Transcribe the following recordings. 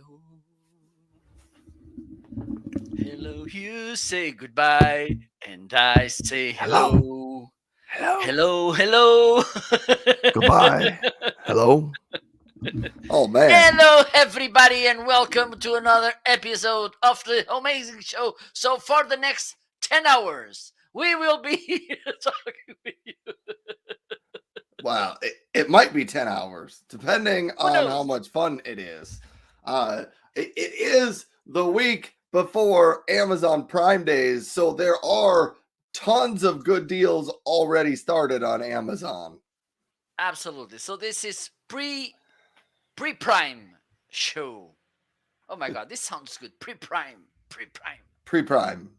hello. Hello, you say goodbye, and I say Hello. hello. Hello. Hello, hello. Goodbye. Hello. Oh man. Hello, everybody, and welcome to another episode of the Amazing Show. So, for the next 10 hours, we will be here talking with you. Wow. It might be 10 hours, depending Who on how knows? much fun it is. It is the week before Amazon Prime Days, so there are tons of good deals already started on Amazon. Absolutely. So, this is pre-prime show. Oh my god, this sounds good. Pre-prime. Pre-prime. Pre-Prime.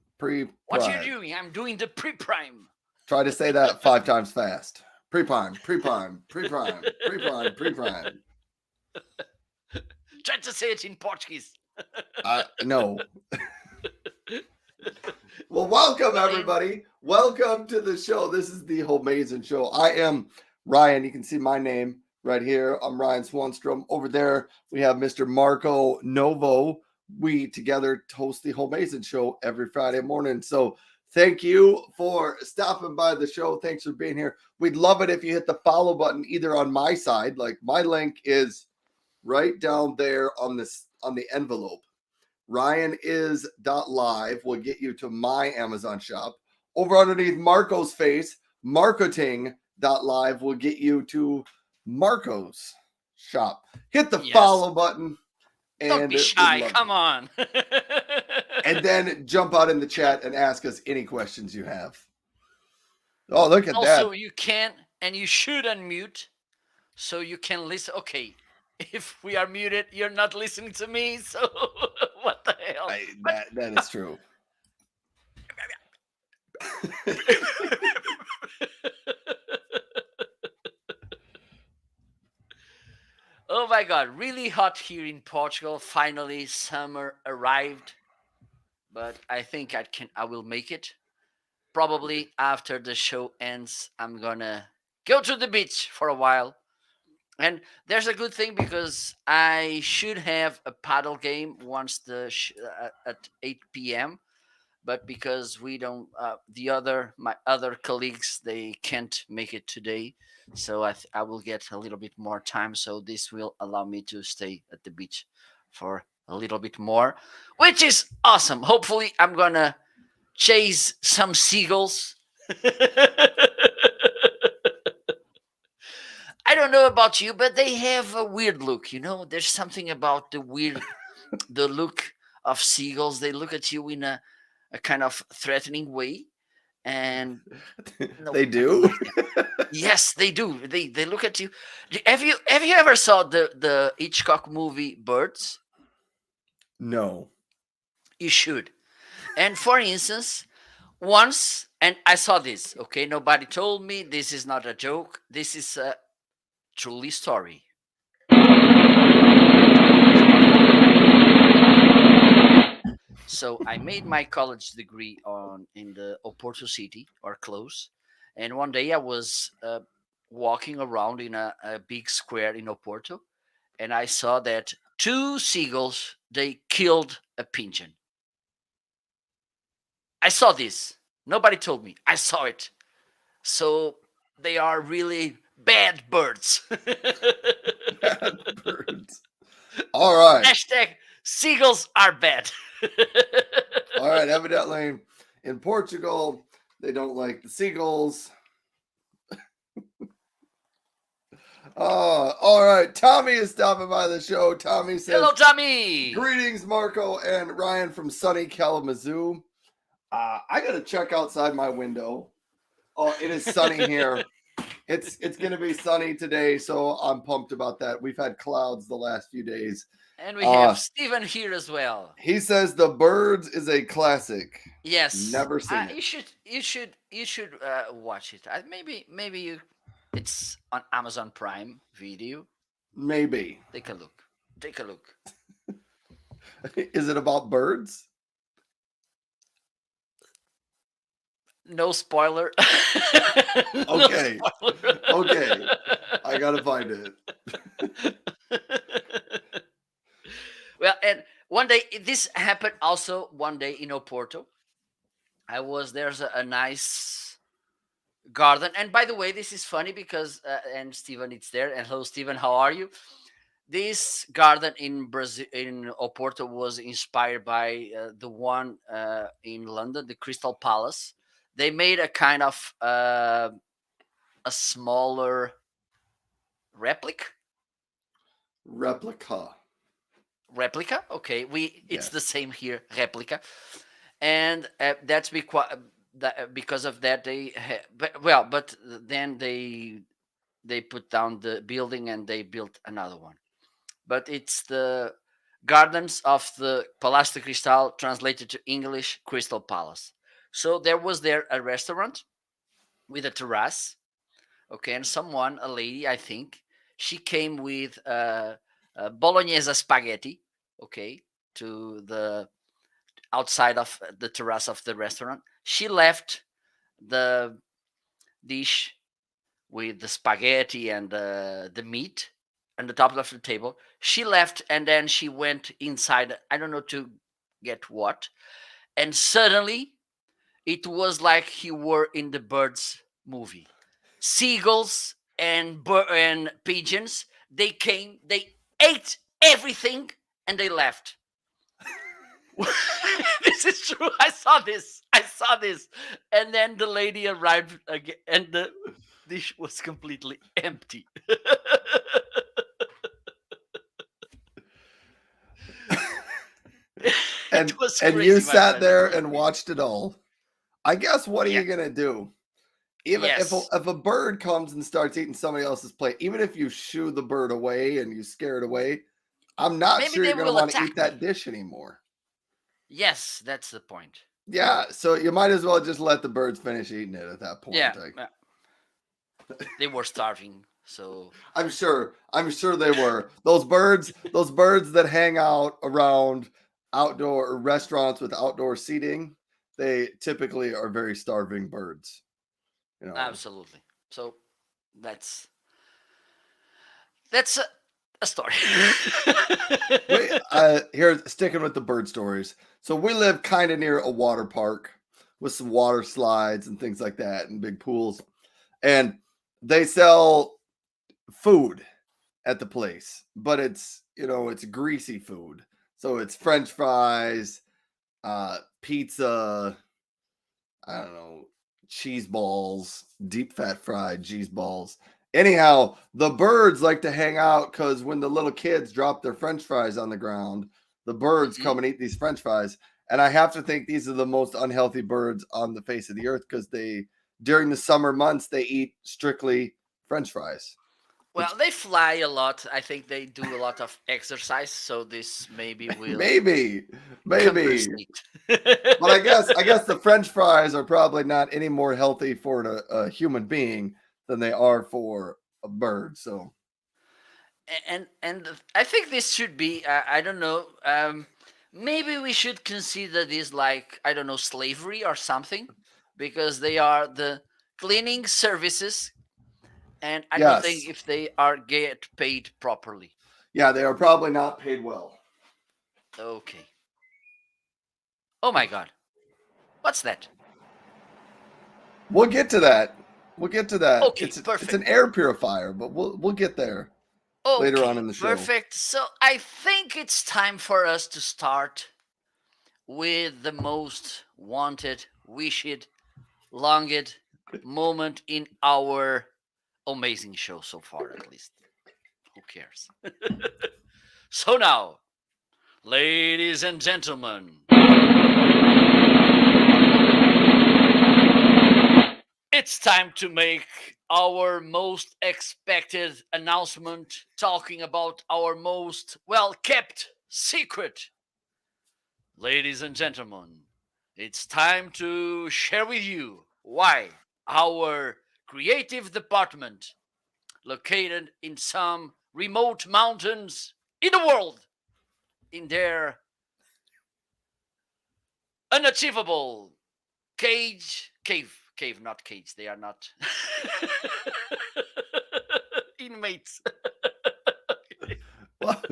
What you Pre-Prime. doing? I'm doing the pre-prime. Try to say that 5 times fast. Pre-Prime. Pre-Prime. Pre-Prime. Pre-Prime. Pre-Prime. Try to say it in Portuguese. No. Well, welcome everybody. Welcome to the show. This is the Homeazin show. I am Ryan. You can see my name right here. I'm Ryan Swanstrom. Over there, we have Mr. Marco Novo. We together host the Homeazin show every Friday morning. So thank you for stopping by the show. Thanks for being here. We'd love it if you hit the follow button either on my side, like my link is right down there on the envelope. Ryan is .live will get you to my Amazon shop. Over underneath Marco's face, marketing.live will get you to Marco's shop. Hit the Yes. follow button. Don't And be shy. Come on. and then jump out in the chat and ask us any questions you have. Oh, look at also, that. you can and you should unmute so you can listen. Okay, if we are muted, you're not listening to me. So what the hell? That is true. Oh my god, really hot here in Portugal. Finally, summer arrived, but I think I will make it. Probably after the show ends, I'm gonna go to the beach for a while. And there's a good thing because I should have a paddle game once at 8 p.m. But because we don't, my other colleagues they can't make it today, so I will get a little bit more time. So this will allow me to stay at the beach for a little bit more, which is awesome. Hopefully, I'm gonna chase some seagulls. I don't know about you, but they have a weird look. There's something about the look of seagulls. They look at you in a kind of threatening way, and no, They I do? don't like them. Yes, they do. They look at you. Have you ever saw the Hitchcock movie Birds? No. You should. And for instance, once, and I saw this. Okay, nobody told me. This is not a joke. This is a truly story. So I made my college degree in the Oporto city or close, and one day I was walking around in a big square in Oporto, and I saw that two seagulls they killed a pigeon. I saw this. Nobody told me. I saw it. So they are really bad birds. Bad birds. All right. Hashtag seagulls are bad. All right. Evidently, in Portugal, they don't like the seagulls. All right. Tommy is stopping by the show. Tommy says, Hello, Tommy. "Greetings, Marco and Ryan from sunny Kalamazoo. I got to check outside my window. Oh, it is sunny here. It's going to be sunny today, so I'm pumped about that. We've had clouds the last few days. And we have Steven here as well. He says The Birds is a classic. Yes, Never seen it. You should watch it. Maybe it's on Amazon Prime Video. Maybe. Take a look. Take a look. Is it about birds? No spoiler. Okay. Okay. I gotta find it. Well, and one day this happened also one day in Oporto. I was there's a nice garden, and by the way, this is funny because and Steven, it's there. And hello, Steven, how are you? This garden in Brazil in Oporto was inspired by the one in London, the Crystal Palace. They made a kind of a smaller replica. Replica. Replica, okay. We it's the Yes. same here, replica, and that's because of that but then they put down the building and they built another one. But it's the Gardens of the Palácio de Cristal, translated to English, Crystal Palace. So there was there a restaurant with a terrace, okay, and someone, a lady, I think, she came with bolognese spaghetti, okay, to the outside of the terrace of the restaurant. She left the dish with the spaghetti and the meat on the top of the table. She left and then she went inside. I don't know to get what. And suddenly it was like you were in the Birds movie. Seagulls and and pigeons. They came. They ate everything and they left. This is true. I saw this. I saw this. And then the lady arrived again, and the dish was completely empty. It and was and you crazy, my sat friend. It there was and crazy. watched it all. I guess what are Yeah. you gonna do? Even Yes. if a bird comes and starts eating somebody else's plate, even if you shoo the bird away and you scare it away, I'm not Maybe sure they you're gonna will want to eat attack that me. dish anymore. Yes, that's the point. Yeah, so you might as well just let the birds finish eating it at that Yeah. point. Like, They were starving. So, I'm sure they were. Those birds that hang out around outdoor restaurants with outdoor seating, they typically are very starving birds. You know, absolutely. So, that's that's a story. we here sticking with the bird stories. So we live kind of near a water park with some water slides and things like that, and big pools, and they sell food at the place, but it's greasy food. So it's French fries, pizza, I don't know, cheese balls, deep fat fried cheese balls. Anyhow, the birds like to hang out because when the little kids drop their French fries on the ground, the birds Mhm. come and eat these French fries. And I have to think these are the most unhealthy birds on the face of the earth because during the summer months, they eat strictly French fries, which Well, they fly a lot. I think they do a lot of exercise, so this maybe will maybe, maybe. compensate. But I guess the French fries are probably not any more healthy for a human being than they are for a bird. So And I think this should be I don't know. Maybe we should consider this like I don't know slavery or something, because they are the cleaning services, and I don't think yes, if they are get paid properly. yeah, they are probably not paid well. Okay. Oh my God, what's that? We'll get to that. We'll get to that. Okay, It's an perfect. air purifier, but we'll get there later on Okay, in the show. perfect. So I think it's time for us to start with the most wanted, wished, longed moment in our amazing show so far, at least. Who cares? So now, ladies and gentlemen, it's time to make our most expected announcement talking about our most well kept secret. Ladies and gentlemen, it's time to share with you why our creative department, located in some remote mountains in the world, in their unachievable cave, not cage, they are not inmates. What?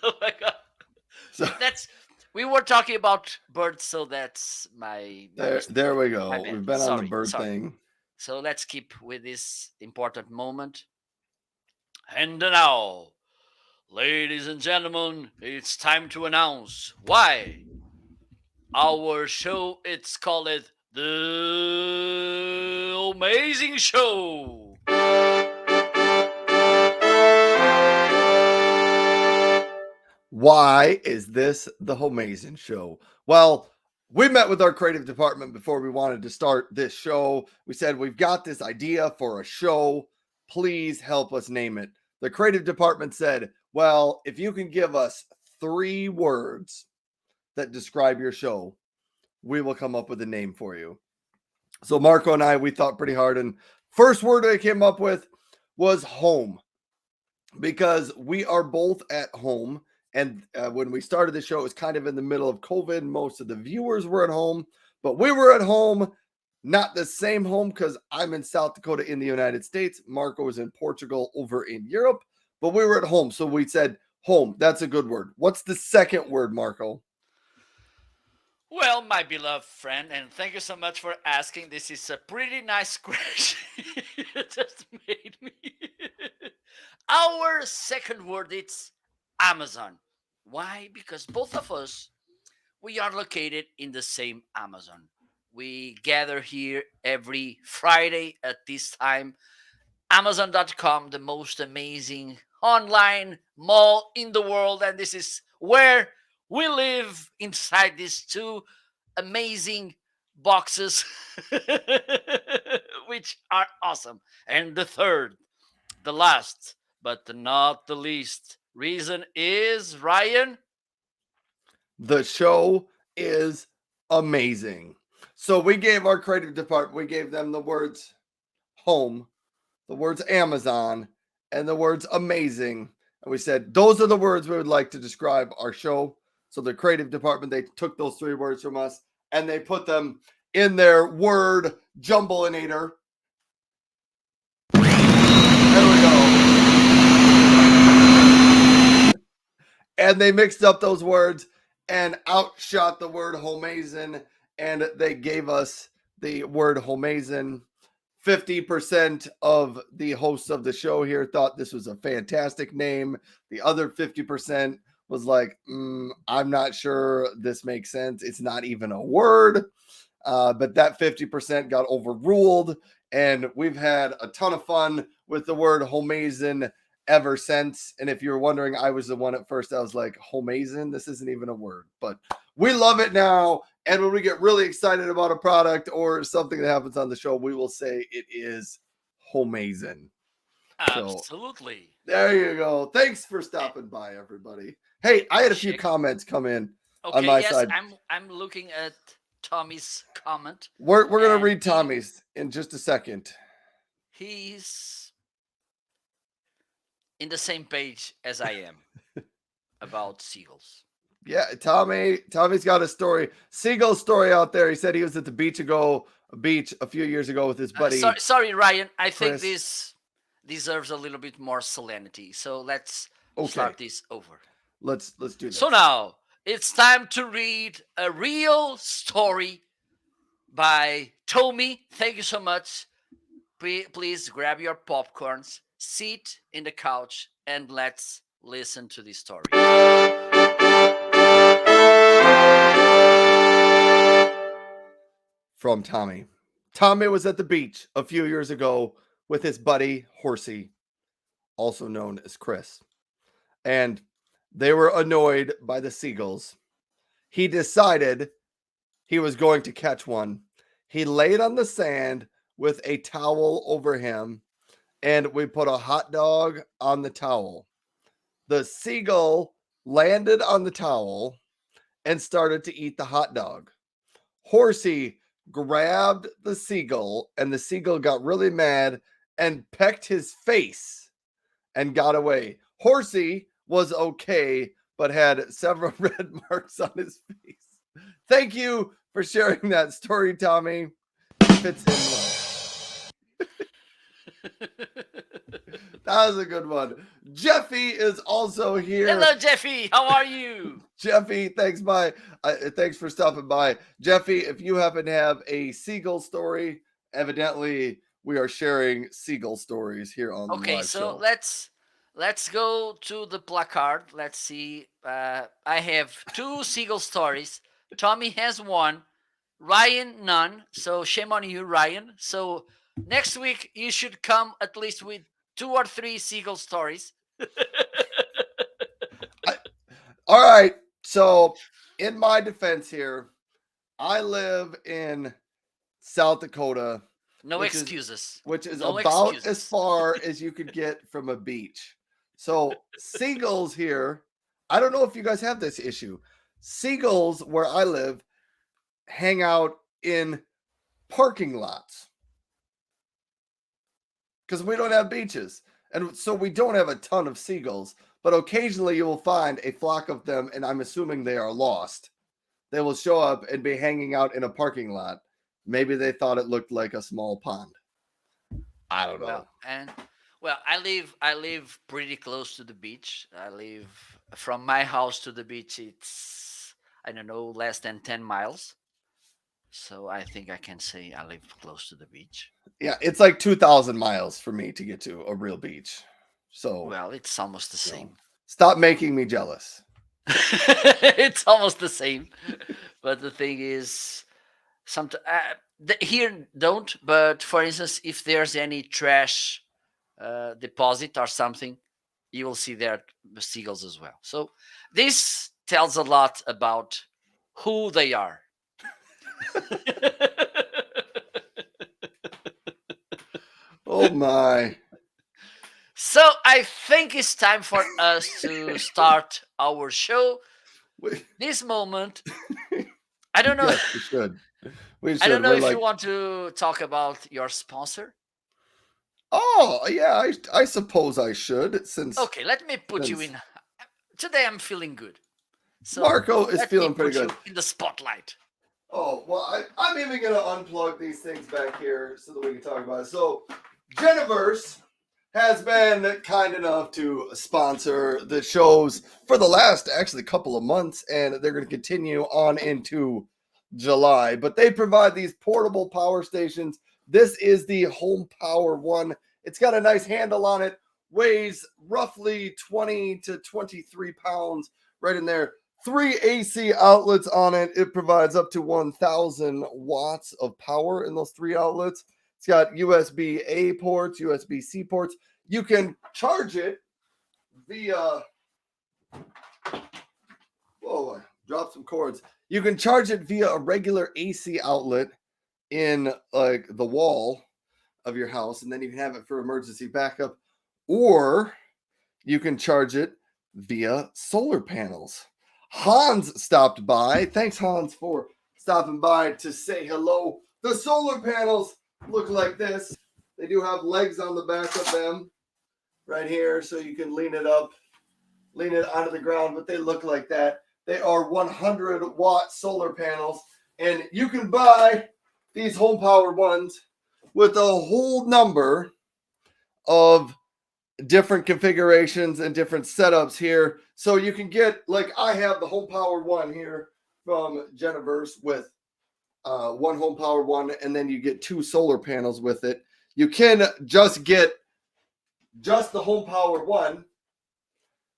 Oh my god. So That's we were talking about birds, so that's my mistake. there we My go. bad. We've been on the Sorry, bird sorry. thing. So let's keep with this important moment. And now, ladies and gentlemen, it's time to announce why our show it's called the Amazing Show. Why is this the Homeazin show? Well, we met with our creative department before we wanted to start this show. We said, we've got this idea for a show. Please help us name it. The creative department said, well, if you can give us 3 words that describe your show, we will come up with a name for you. So Marco and I, we thought pretty hard. And first word I came up with was home, because we are both at home. And when we started the show, it was kind of in the middle of COVID. Most of the viewers were at home, but we were at home, not the same home, because I'm in South Dakota in the United States. Marco was in Portugal over in Europe, but we were at home. So we said home. That's a good word. What's the second word, Marco? Well, my beloved friend, and thank you so much for asking. This is a pretty nice question you just made me. Our second word is Amazon. Why? Because both of us we are located in the same Amazon. We gather here every Friday at this time. Amazon.com, the most amazing online mall in the world, and this is where we live inside these 2 amazing boxes, which are awesome. And the third, the last, but not the least reason is Ryan. The show is amazing. So we gave our creative department, we gave them the words home, the words Amazon, and the words amazing. And we said, those are the words we would like to describe our show. So the creative department, they took those 3 words from us and they put them in their word jumbleinator. There we go. And they mixed up those words and outshot the word Homeazin, and they gave us the word Homeazin. 50% of the hosts of the show here thought this was a fantastic name. The other 50% was like, I'm not sure this makes sense. It's not even a word. But that 50% got overruled, and we've had a ton of fun with the word Homeazin ever since. And if you're wondering, I was the one at first. I was like, Homeazin, this isn't even a word, but we love it now. And when we get really excited about a product or something that happens on the show, we will say it is Homeazin. Absolutely. So, there you go. Thanks for stopping by, everybody. Hey, I had a few comments come in on my side. I'm looking at Tommy's comment. We're gonna read Tommy's in just a second. He's in the same page as I am about seagulls. Yeah, Tommy's got a story, seagull story out there. He said he was at the beach a few years ago with his buddy. Sorry, Ryan. I Chris. think this deserves a little bit more solemnity. So let's start this over. Let's do this. So now it's time to read a real story by Tommy. Thank you so much. Please grab your popcorns, sit in the couch, and let's listen to this story. From Tommy. Tommy was at the beach a few years ago with his buddy Horsey, also known as Chris, and they were annoyed by the seagulls. He decided he was going to catch one. He laid on the sand with a towel over him, and we put a hot dog on the towel. The seagull landed on the towel and started to eat the hot dog. Horsey grabbed the seagull, and the seagull got really mad and pecked his face and got away. Horsey was okay, but had several red marks on his face. Thank you for sharing that story, Tommy. It fits in well. That was a good one. Jeffy is also here. Hello, Jeffy. How are you? Jeffy, thanks for stopping by. Jeffy, if you happen to have a seagull story, evidently we are sharing seagull stories here on the Okay, live so show. let's go to the placard. Let's see. I have two seagull stories. Tommy has one. Ryan none. So shame on you, Ryan. So next week you should come at least with two or three seagull stories. All right. So, in my defense here, I live in South Dakota, No which is excuses. which is No about as excuses. far as you could get from a beach. So, seagulls here, I don't know if you guys have this issue. Seagulls where I live hang out in parking lots because we don't have beaches. And so we don't have a ton of seagulls, but occasionally you will find a flock of them, and I'm assuming they are lost. They will show up and be hanging out in a parking lot. Maybe they thought it looked like a small pond. I don't know. Well, I live pretty close to the beach. I live from my house to the beach. It's, I don't know, less than 10 miles. So I think I can say I live close to the beach. Yeah, it's like 2,000 miles for me to get to a real beach. So, Well, it's almost the you know, same. stop making me jealous. It's almost the same. But the thing is, here don't. But for instance, if there's any trash deposit or something, you will see there seagulls as well. So this tells a lot about who they are. Oh my. So I think it's time for us to start our show. Wait. This moment, I don't know. Yes, we should. We I don't should. know We're if you like, want to talk about your sponsor. oh yeah, I suppose I should since Okay, let me put you since in. Today I'm feeling good. So Marco is let me feeling pretty put good. you in the spotlight. Oh, well, I'm even going to unplug these things back here so that we can talk about it. So, Geniverse has been kind enough to sponsor the shows for the last actually couple of months, and they're going to continue on into July. But they provide these portable power stations. This is the Home Power One. It's got a nice handle on it, weighs roughly 20 to 23 pounds right in there. 3 AC outlets on it. It provides up to 1,000 watts of power in those 3 outlets. It's got USB A ports, USB C ports. You can charge it via. Whoa, I dropped some cords. You can charge it via a regular AC outlet in like the wall of your house, and then you can have it for emergency backup, or you can charge it via solar panels. Hans stopped by. Thanks, Hans, for stopping by to say hello. The solar panels look like this. They do have legs on the back of them right here, so you can lean it up, lean it onto the ground, but they look like that. They are 100-watt solar panels, and you can buy these Home Power ones with a whole number of different configurations and different setups here. So you can get, like I have the Home Power One here from Geniverse with one Home Power One, and then you get 2 solar panels with it. You can just get just the Home Power One.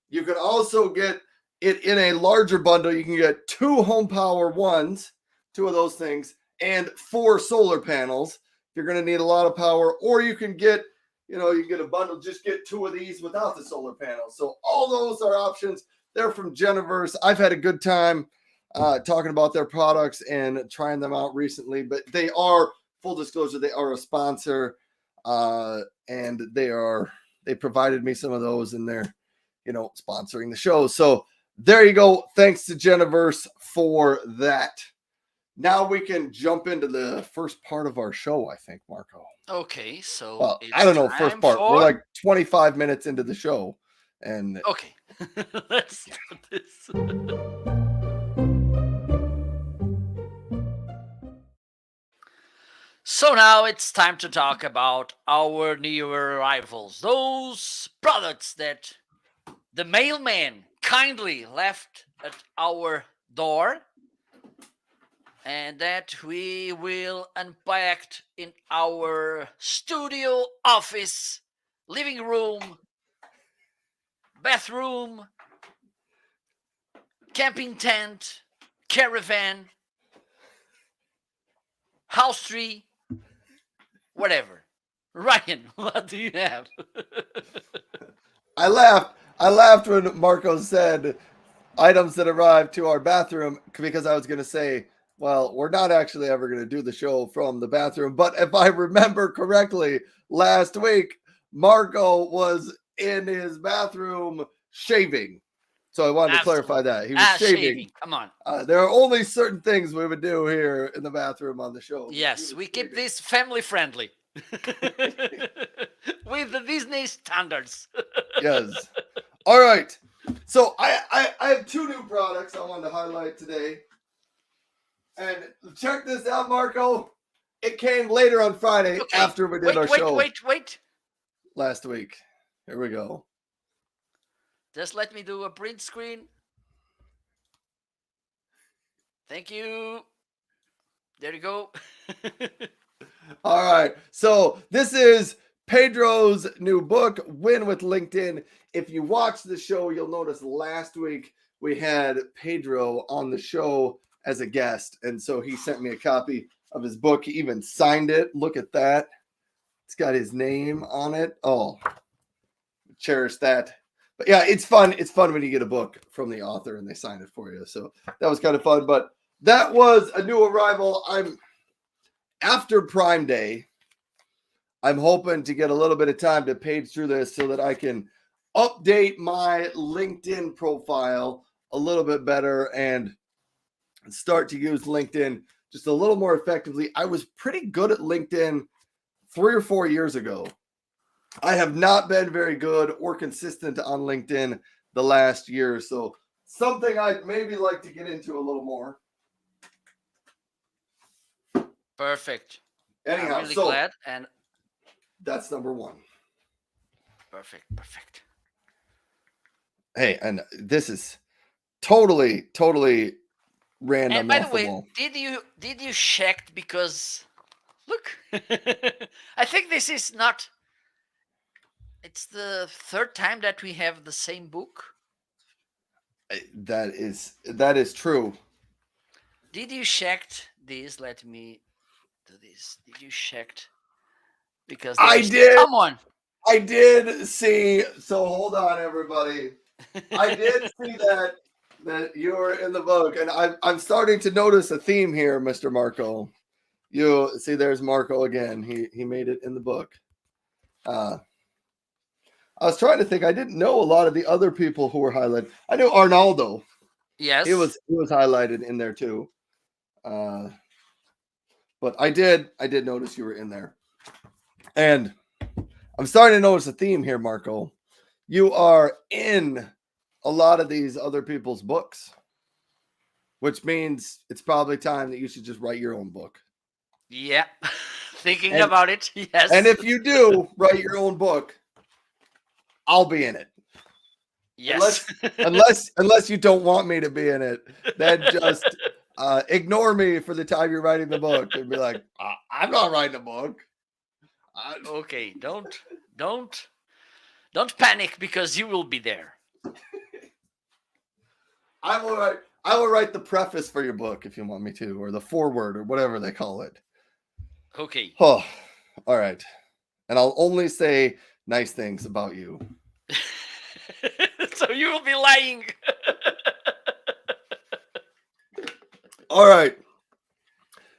You can also get it in a larger bundle. You can get 2 Home Power Ones, 2 of those things, and 4 solar panels. If you're going to need a lot of power, or you can get, you get a bundle, just get 2 of these without the solar panels. So all those are options. They're from Geniverse. I've had a good time talking about their products and trying them out recently, but they are, full disclosure, they are a sponsor, and they provided me some of those, and they're, sponsoring the show. So there you go. Thanks to Geniverse for that. Now we can jump into the first part of our show, I think, Marco. Okay, so Well, it's I don't know, first time part. We're for. like 25 minutes into the show. And Okay, let's start this. So now it's time to talk about our new arrivals. Those products that the mailman kindly left at our door and that we will unpack in our studio, office, living room, bathroom, camping tent, caravan, house tree, whatever. Ryan, what do you have? I laughed. I laughed when Marco said items that arrived to our bathroom because I was going to say, well, we're not actually ever going to do the show from the bathroom. But if I remember correctly, last week, Marco was in his bathroom shaving. So I wanted to clarify Absolutely. that. He was shaving. Shaving. Come on. There are only certain things we would do here in the bathroom on the show. Yes, we keep this family friendly. With the Disney standards. Yes. All right. So I have two new products I wanted to highlight today. And check this out, Marco. It came later on Friday Okay. after we did our show Wait. last week. Here we go. Just let me do a print screen. Thank you. There you go. All right. So this is Pedro's new book, Win with LinkedIn. If you watch the show, you'll notice last week we had Pedro on the show as a guest. And so he sent me a copy of his book. He even signed it. Look at that. It's got his name on it. Oh, cherish that. But yeah, it's fun. It's fun when you get a book from the author and they sign it for you. So that was kind of fun. But that was a new arrival. After Prime Day, I'm hoping to get a little bit of time to page through this so that I can update my LinkedIn profile a little bit better and start to use LinkedIn just a little more effectively. I was pretty good at LinkedIn 3 or 4 years ago. I have not been very good or consistent on LinkedIn the last year. So something I'd maybe like to get into a little more. Perfect. Anyhow, I'm really so glad. And that's number one. perfect. Hey, and this is totally random. And by the off way, wall. did you check, because look, I think this is not, it's the third time that we have the same book. That is true. Did you check this? Let me do this. Did you check? Because I there's did. someone. I did see. So hold on, everybody. I did see that you were in the book, and I'm starting to notice a theme here, Mr. Marco. You see, there's Marco again. He made it in the book. I was trying to think. I didn't know a lot of the other people who were highlighted. I knew Arnaldo. Yes. He was highlighted in there too. But I did notice you were in there. And I'm starting to notice a theme here, Marco. You are in a lot of these other people's books, which means it's probably time that you should just write your own book. Yeah. Thinking about it. Yes. And if you do write your own book, I'll be in it. Yes. Unless you don't want me to be in it, then just ignore me for the time you're writing the book and be like, I'm not writing a book. Okay, don't panic, because you will be there. I will write the preface for your book if you want me to, or the foreword, or whatever they call it. Okay. Oh, all right. And I'll only say nice things about you. So you will be lying. All right.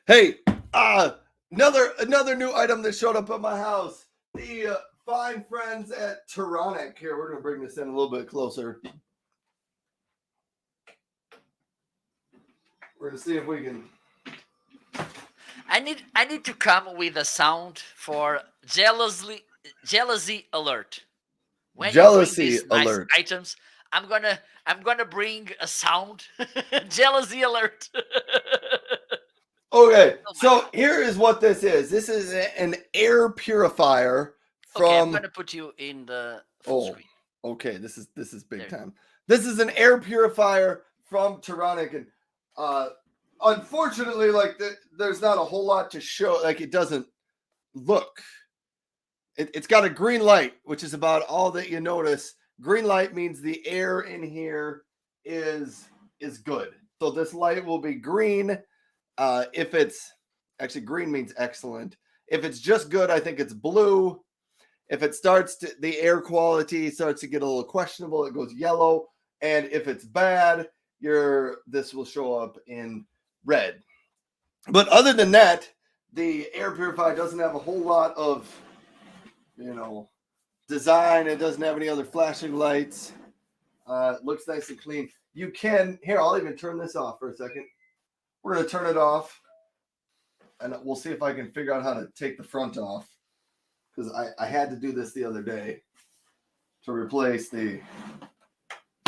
Hey, another new item that showed up at my house. The fine friends at Tyrannic. Here, we're gonna bring this in a little bit closer. We're gonna see if we can. I need to come with a sound for jealousy alert. When Jealousy you bring these alert. nice items, I'm gonna bring a sound. Jealousy alert. Okay, Oh my so god. here is what this is. This is an air purifier Okay, I'm from. gonna put you in the full Oh, screen. okay. This is big There you time. This is an air purifier from Tyrannic, and uh, unfortunately, like there's not a whole lot to show. Like it doesn't look. It's got a green light, which is about all that you notice. Green light means the air in here is is good. So this light will be green. If it's actually green means excellent. If it's just good, I think it's blue. If it starts to the air quality starts to get a little questionable, it goes yellow. And if it's bad, your this will show up in red. But other than that, the air purifier doesn't have a whole lot of, you know, design. It doesn't have any other flashing lights. It looks nice and clean. You can here. I'll even turn this off for a second. We're gonna turn it off, and we'll see if I can figure out how to take the front off because I had to do this the other day to replace the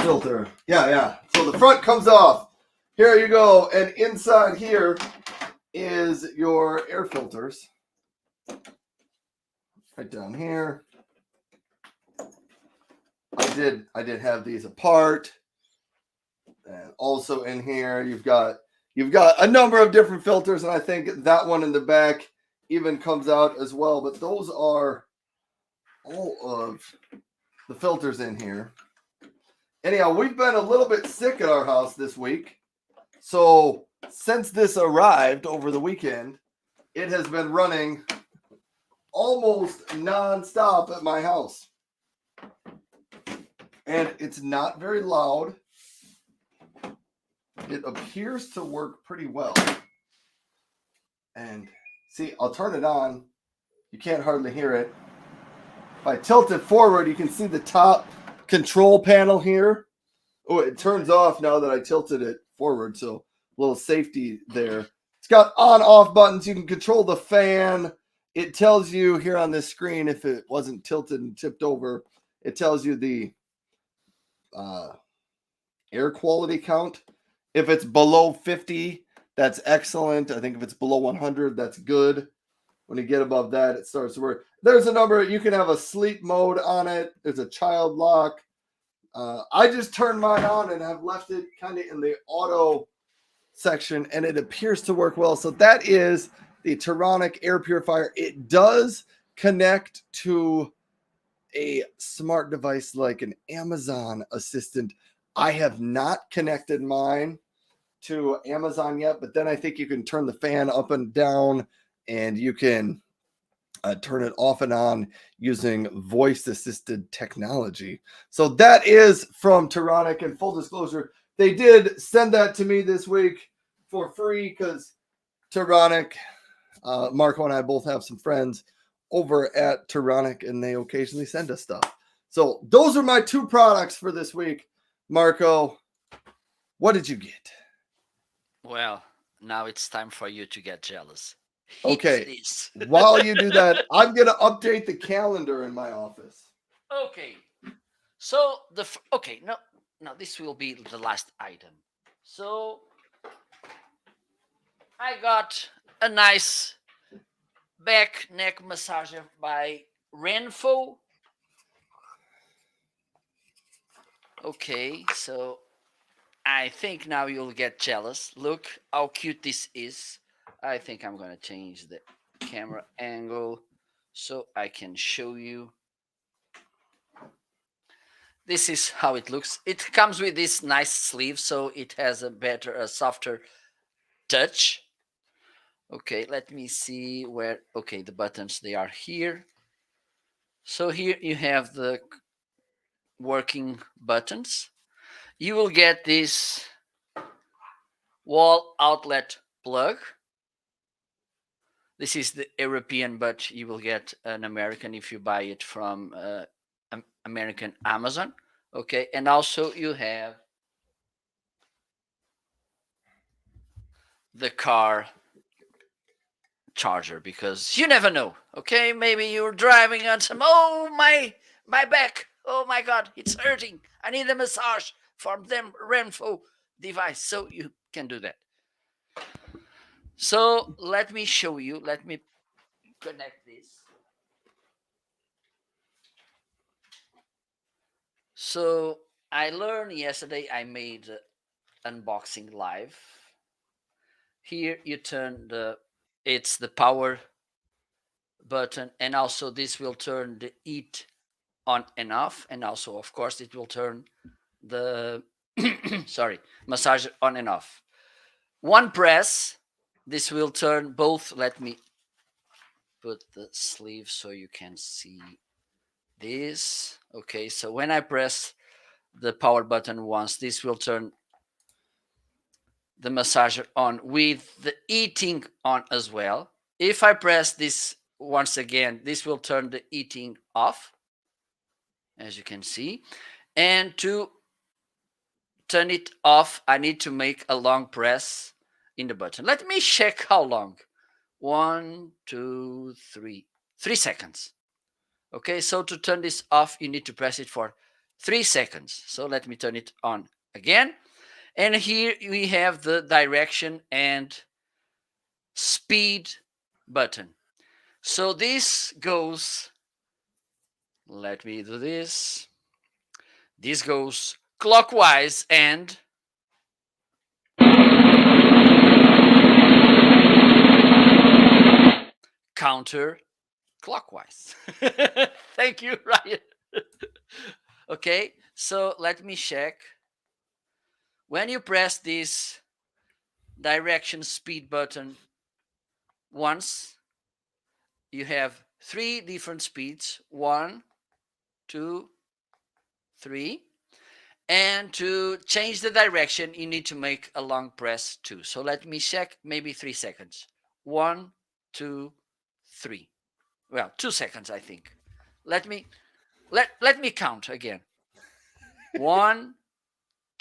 filter. Yeah. So the front comes off. Here you go, and inside here is your air filters. Right down here. I did have these apart. And also in here you've got a number of different filters, and I think that one in the back even comes out as well. But those are all of the filters in here. Anyhow, we've been a little bit sick at our house this week. So since this arrived over the weekend, it has been running almost nonstop at my house. And it's not very loud. It appears to work pretty well. And see, I'll turn it on. You can't hardly hear it. If I tilt it forward, you can see the top control panel here. Oh, it turns off now that I tilted it forward, so a little safety there. It's got on-off buttons. You can control the fan. It tells you here on this screen, if it wasn't tilted and tipped over, it tells you the air quality count. If it's below 50, that's excellent. I think if it's below 100, that's good. When you get above that, it starts to work. There's a number. You can have a sleep mode on it. There's a child lock. I just turned mine on and have left it kind of in the auto section, and it appears to work well. So that is the Tyrannic air purifier. It does connect to a smart device like an Amazon Assistant. I have not connected mine to Amazon yet, but then I think you can turn the fan up and down, and you can turn it off and on using voice assisted technology. So that is from Tyrannic. And full disclosure, they did send that to me this week for free because Tyrannic, Marco and I both have some friends over at Tyrannic, and they occasionally send us stuff. So those are my two products for this week. Marco, what did you get? Well, now it's time for you to get jealous. Hit Okay, this. while you do that, I'm going to update the calendar in my office. Okay. So okay, no, this will be the last item. So I got a nice back neck massager by Renfo. Okay, so I think now you'll get jealous. Look how cute this is. I think I'm gonna change the camera angle so I can show you. This is how it looks. It comes with this nice sleeve, so it has a softer touch. Okay, let me see where. Okay, the buttons, they are here. So here you have the working buttons. You will get this wall outlet plug. This is the European, but you will get an American if you buy it from American Amazon. Okay, and also you have the car charger because you never know. Okay, maybe you're driving on some. Oh my back. Oh my God, it's hurting. I need a massage from them Renfo device, so you can do that. So let me show you. Let me connect this. So I learned yesterday. I made unboxing live. Here you turn the. It's the power button, and also this will turn the heat on and off, and also of course it will turn the sorry massager on and off. One press, this will turn both. Let me put the sleeve so you can see this. Okay, so when I press the power button once, this will turn the massager on with the heating on as well. If I press this once again, this will turn the heating off, as you can see. And to turn it off, I need to make a long press in the button. Let me check how long. 1, 2, 3. 3 seconds. Okay, so to turn this off, you need to press it for 3 seconds. So let me turn it on again. And here we have the direction and speed button. So this goes, let me do this. This goes clockwise and counter clockwise. Thank you, Ryan. Okay, so let me check. When you press this direction speed button once, you have three different speeds: 1, 2, 3. And to change the direction, you need to make a long press too. So let me check, maybe 3 seconds. 1, 2, 3. Well, 2 seconds, I think. Let me count again. 1,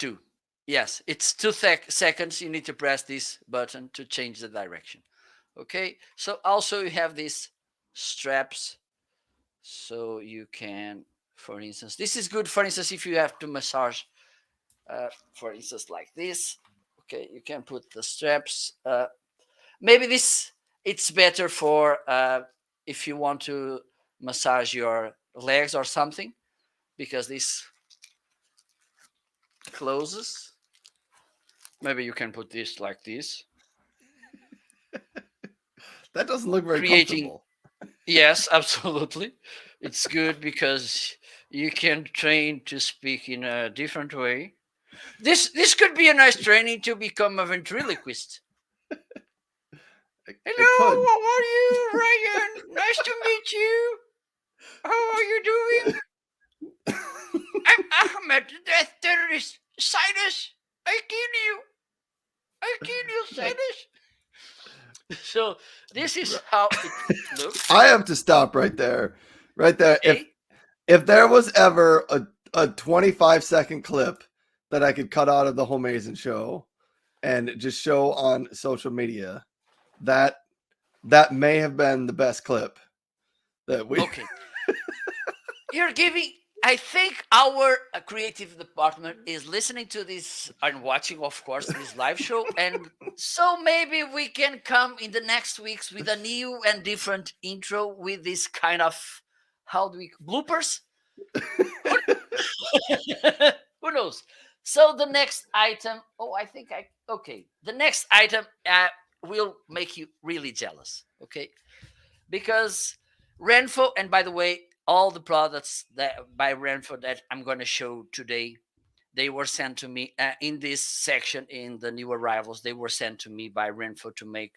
2. Yes, it's 2 seconds. You need to press this button to change the direction. Okay, so also you have these straps, so you can, for instance, this is good. For instance, if you have to massage, for instance, like this. Okay, you can put the straps. Maybe this it's better for if you want to massage your legs or something, because this closes. Maybe you can put this like this, That doesn't look very creating. comfortable. Yes, absolutely. It's good because you can train to speak in a different way. This could be a nice training to become a ventriloquist. It Hello, could. how are you, Ryan? Nice to meet you. How are you doing? I'm Ahmed, the death terrorist. Sinus, I kill you. I kill you, Sinus. So this is how it looks. I have to stop right there. Right there. Okay. If there was ever a 25-second clip that I could cut out of the Homeazin show and just show on social media, that that may have been the best clip that we. Okay. You're giving. I think our creative department is listening to this and watching, of course, this live show, and so maybe we can come in the next weeks with a new and different intro with this kind of, how do we, bloopers? Who knows? So the next item. Oh, I think I. Okay, the next item will make you really jealous. Okay, because Renfo, and by the way, all the products that by Renfo that I'm going to show today, they were sent to me in this section in the new arrivals. They were sent to me by Renfo to make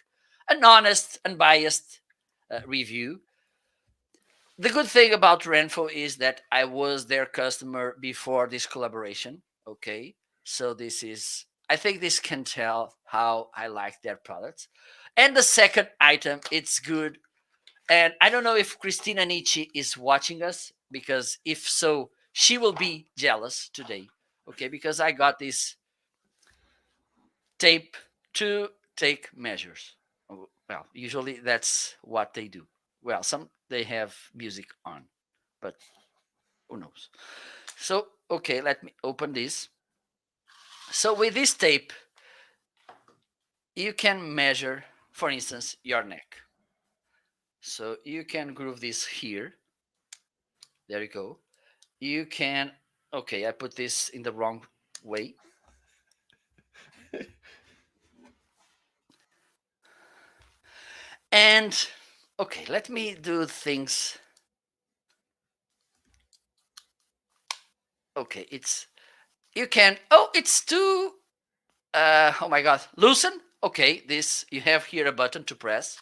an honest, unbiased review. The good thing about Renfo is that I was their customer before this collaboration. Okay, so this is. I think this can tell how I like their products. And the second item, it's good, and I don't know if Christina Nietzsche is watching us, because if so, she will be jealous today. Okay, because I got this tape to take measures. Well, usually that's what they do. Well, some they have music on, but who knows? So, okay, let me open this. So with this tape, you can measure for instance, your neck. So you can groove this here. There you go. You can, okay, I put this in the wrong way. And okay, let me do things. Okay, it's, you can, oh, it's too, oh my God, loosen. Okay, this, you have here a button to press.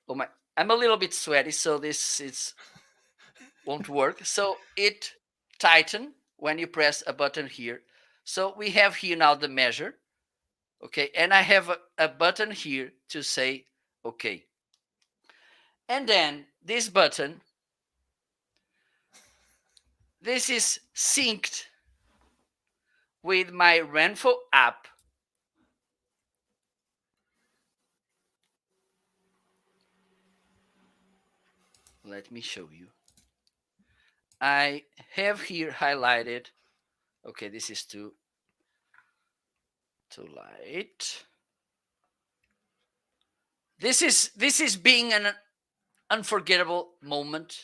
Oh my, I'm a little bit sweaty, so this is won't work. So it tighten when you press a button here. So we have here now the measure. Okay, and I have a button here to say okay. And then this button, this is synced with my Renfo app. Let me show you. I have here highlighted. Okay, this is too light. This is being an unforgettable moment.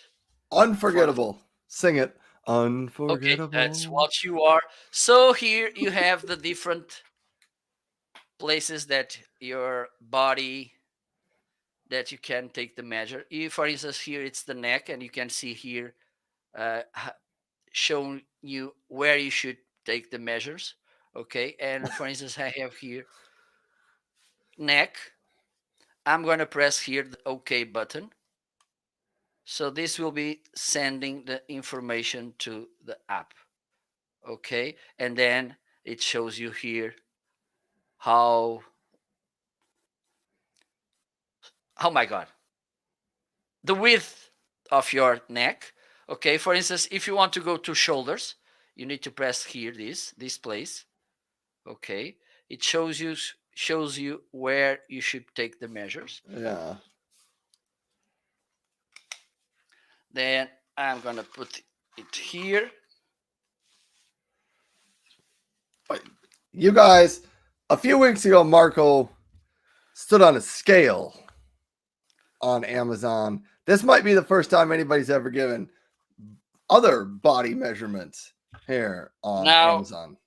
Unforgettable. Sing it. Okay, that's Unforgettable. what you are. So here you have the different places that your body, that you can take the measure. For instance, here it's the neck, and you can see here uh, showing you where you should take the measures. Okay, and for instance, I have here neck. I'm going to press here the OK button. So this will be sending the information to the app. Okay, and then it shows you here how, oh my God, the width of your neck. Okay, for instance, if you want to go to shoulders, you need to press here this place. Okay, it shows you where you should take the measures. Yeah. Then I'm gonna put it here. You guys, a few weeks ago, Marco stood on a scale on Amazon. This might be the first time anybody's ever given other body measurements here on Now Amazon.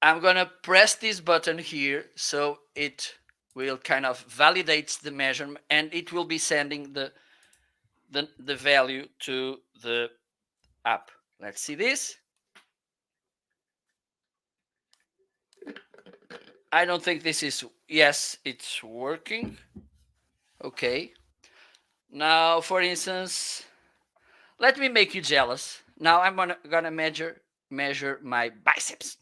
I'm gonna press this button here, so it will kind of validates the measurement, and it will be sending the value to the app. Let's see this. I don't think this is, yes, it's working. Okay. Now, for instance, let me make you jealous. Now I'm gonna measure my biceps.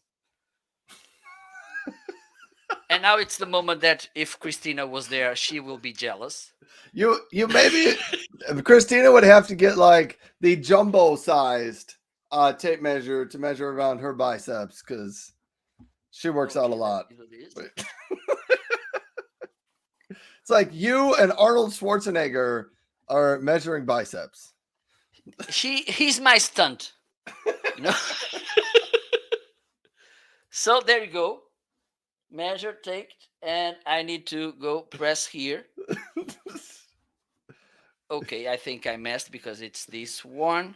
And now it's the moment that if Christina was there, she will be jealous. You maybe Christina would have to get like the jumbo sized tape measure to measure around her biceps because she works out a Okay, let lot. me do this. But it's like you and Arnold Schwarzenegger are measuring biceps. He's my stunt. You know? So there you go. Measure, take, and I need to go press here. Okay, I think I messed because it's this one.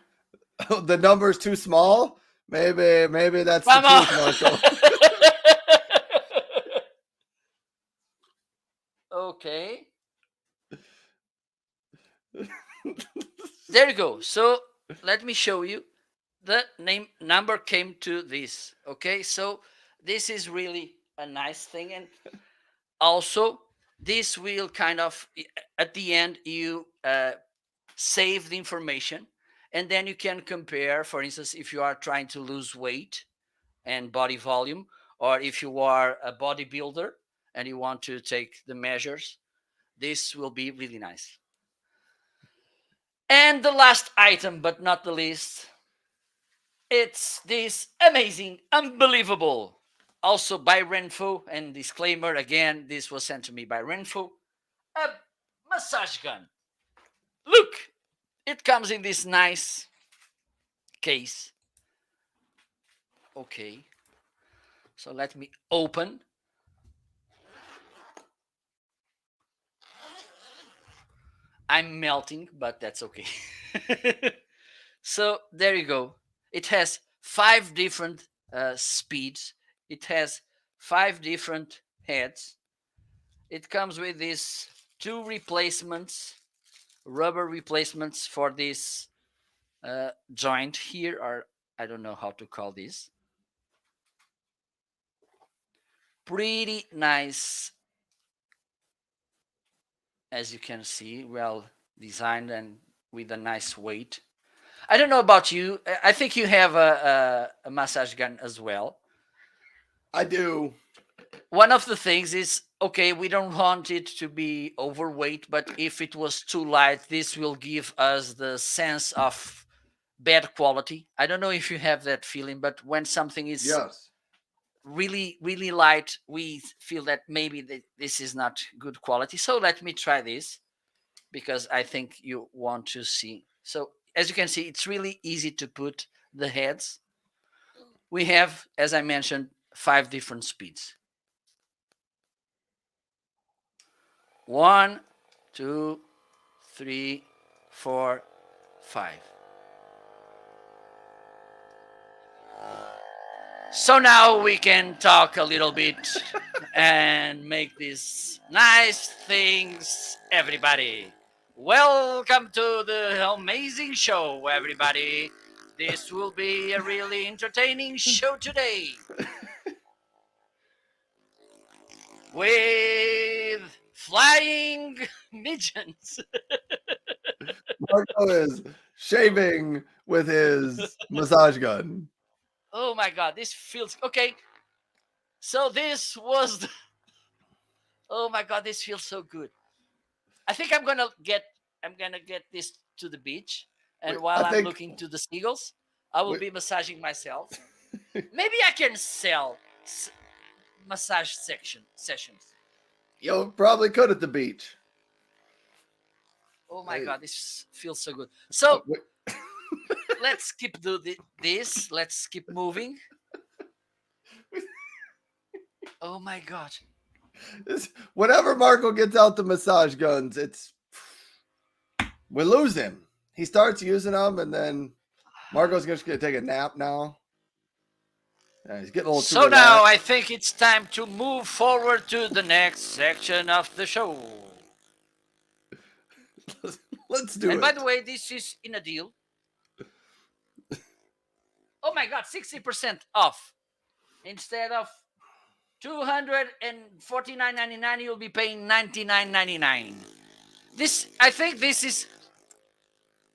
The number's too small. Maybe that's the Vamos! truth, Marco. Okay. There you go. So let me show you. The number came to this. Okay, so this is really a nice thing, and also this will kind of at the end you save the information, and then you can compare. For instance, if you are trying to lose weight and body volume, or if you are a bodybuilder and you want to take the measures, this will be really nice. And the last item, but not the least, it's this amazing, unbelievable, also by Renfo, and disclaimer again, this was sent to me by Renfo, a massage gun. Look, it comes in this nice case. Okay, so let me open. I'm melting, but that's okay. So there you go. It has five different speeds. It has five different heads. It comes with these two replacements, rubber replacements for this joint here, or I don't know how to call this. Pretty nice, as you can see, well designed and with a nice weight. I don't know about you. I think you have a massage gun as well. I do. One of the things is okay, we don't want it to be overweight, but if it was too light, this will give us the sense of bad quality. I don't know if you have that feeling, but when something is Yes. really, really light, we feel that maybe this is not good quality. So let me try this because I think you want to see. So as you can see, it's really easy to put the heads. We have, as I mentioned, five different speeds. One, two, three, four, five. So now we can talk a little bit and make these nice things, everybody. Welcome to the amazing show, everybody. This will be a really entertaining show today with flying midgets. Marco is shaving with his massage gun. Oh my god, this feels okay. So this was the, oh my god, this feels so good. I think I'm gonna get this to the beach, and Wait, I while I'm think looking to the seagulls, I will wait, be massaging myself. Maybe I can sell massage section sessions. you probably could at the beach. Oh my Wait, god, this feels so good. So wait. let's keep do this. Let's keep moving. Oh my god. Whenever Marco gets out the massage guns, it's we lose him. He starts using them, and then Marco's just gonna take a nap now. Yeah, he's getting a little too So now I relaxed. think it's time to move forward to the next section of the show. Let's do And by it. the way, this is in a deal. Oh my god, 60% off. Instead of 249.99, you'll be paying 99.99. This, I think this is,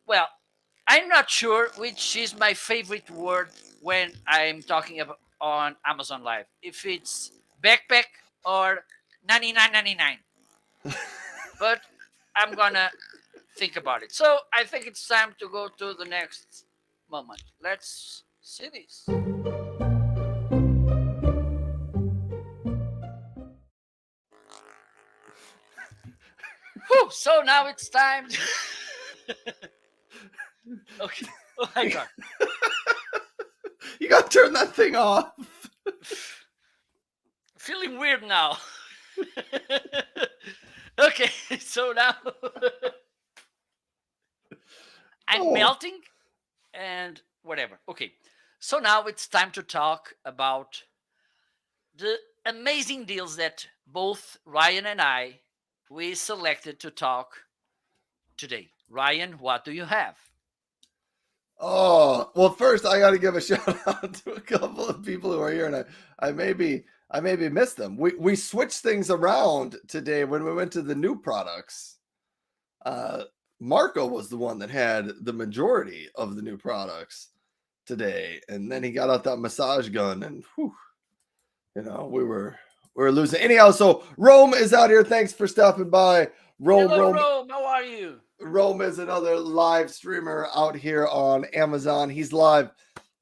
well, I'm not sure which is my favorite word when I'm talking about on Amazon Live. If it's backpack or 99.99. But I'm gonna think about it. So I think it's time to go to the next moment. Let's see this. Whew, so now it's time. Okay. Oh my god. You gotta turn that thing off. Feeling weird now. Okay, so now I'm Oh, melting and whatever. Okay, so now it's time to talk about the amazing deals that both Ryan and I we selected to talk today. Ryan, what do you have? oh. Well, first I got to give a shout out to a couple of people who are here, and I maybe missed them. We switched things around today when we went to the new products. Uh, Marco was the one that had the majority of the new products today, and then he got out that massage gun, and whew, we were losing. Anyhow, so Rome is out here. Thanks for stopping by. Rome, Hello, Rome, Rome. How are you? Rome is another live streamer out here on Amazon. He's live,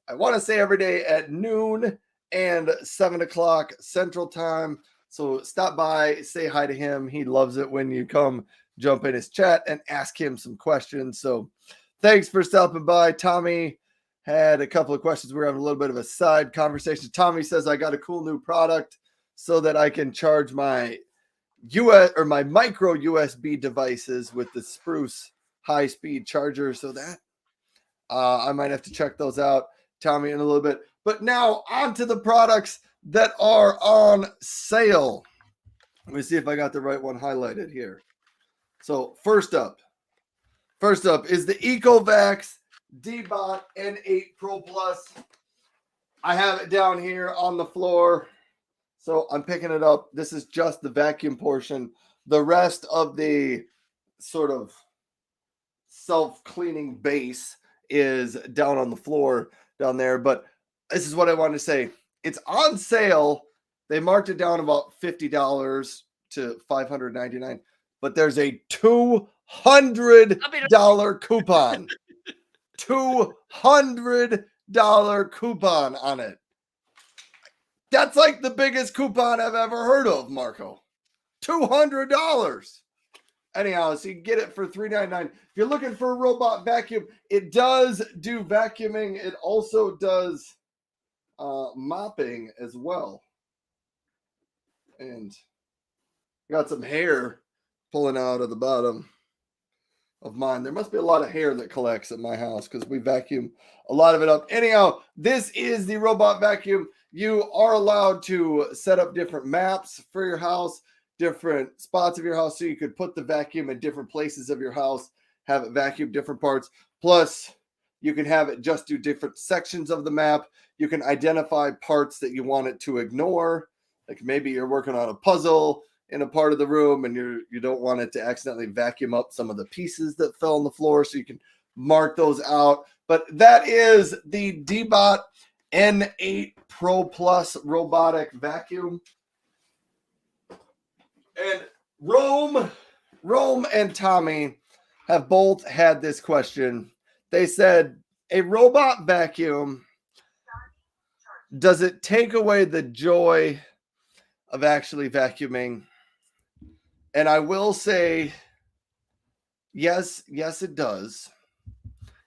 I want to say, every day at noon and 7 o'clock Central Time. So stop by, say hi to him. He loves it when you come jump in his chat and ask him some questions. So thanks for stopping by. Tommy had a couple of questions. We were having a little bit of a side conversation. Tommy says, I got a cool new product so that I can charge my my micro USB devices with the Spruce high-speed charger. So that I might have to check those out, Tommy, in a little bit. But now on to the products that are on sale. Let me see if I got the right one highlighted here. So first up is the Ecovax D-Bot N8 Pro Plus. I have it down here on the floor, so I'm picking it up. This is just the vacuum portion. The rest of the sort of self-cleaning base is down on the floor down there. But this is what I wanted to say. It's on sale. They marked it down about $50 to $599, but there's a $200 coupon. $200 coupon on it. That's like the biggest coupon I've ever heard of, Marco. $200. Anyhow, so you can get it for $399. If you're looking for a robot vacuum, it does do vacuuming. It also does mopping as well. And got some hair pulling out of the bottom of mine. There must be a lot of hair that collects at my house because we vacuum a lot of it up. Anyhow, this is the robot vacuum. You are allowed to set up different maps for your house, different spots of your house, so you could put the vacuum in different places of your house, have it vacuum different parts. Plus, you can have it just do different sections of the map. You can identify parts that you want it to ignore. Like maybe you're working on a puzzle in a part of the room and you don't want it to accidentally vacuum up some of the pieces that fell on the floor, so you can mark those out. But that is the D-Bot N8 Pro Plus robotic vacuum. And Rome and Tommy have both had this question. They said, a robot vacuum, does it take away the joy of actually vacuuming? And I will say, yes, it does.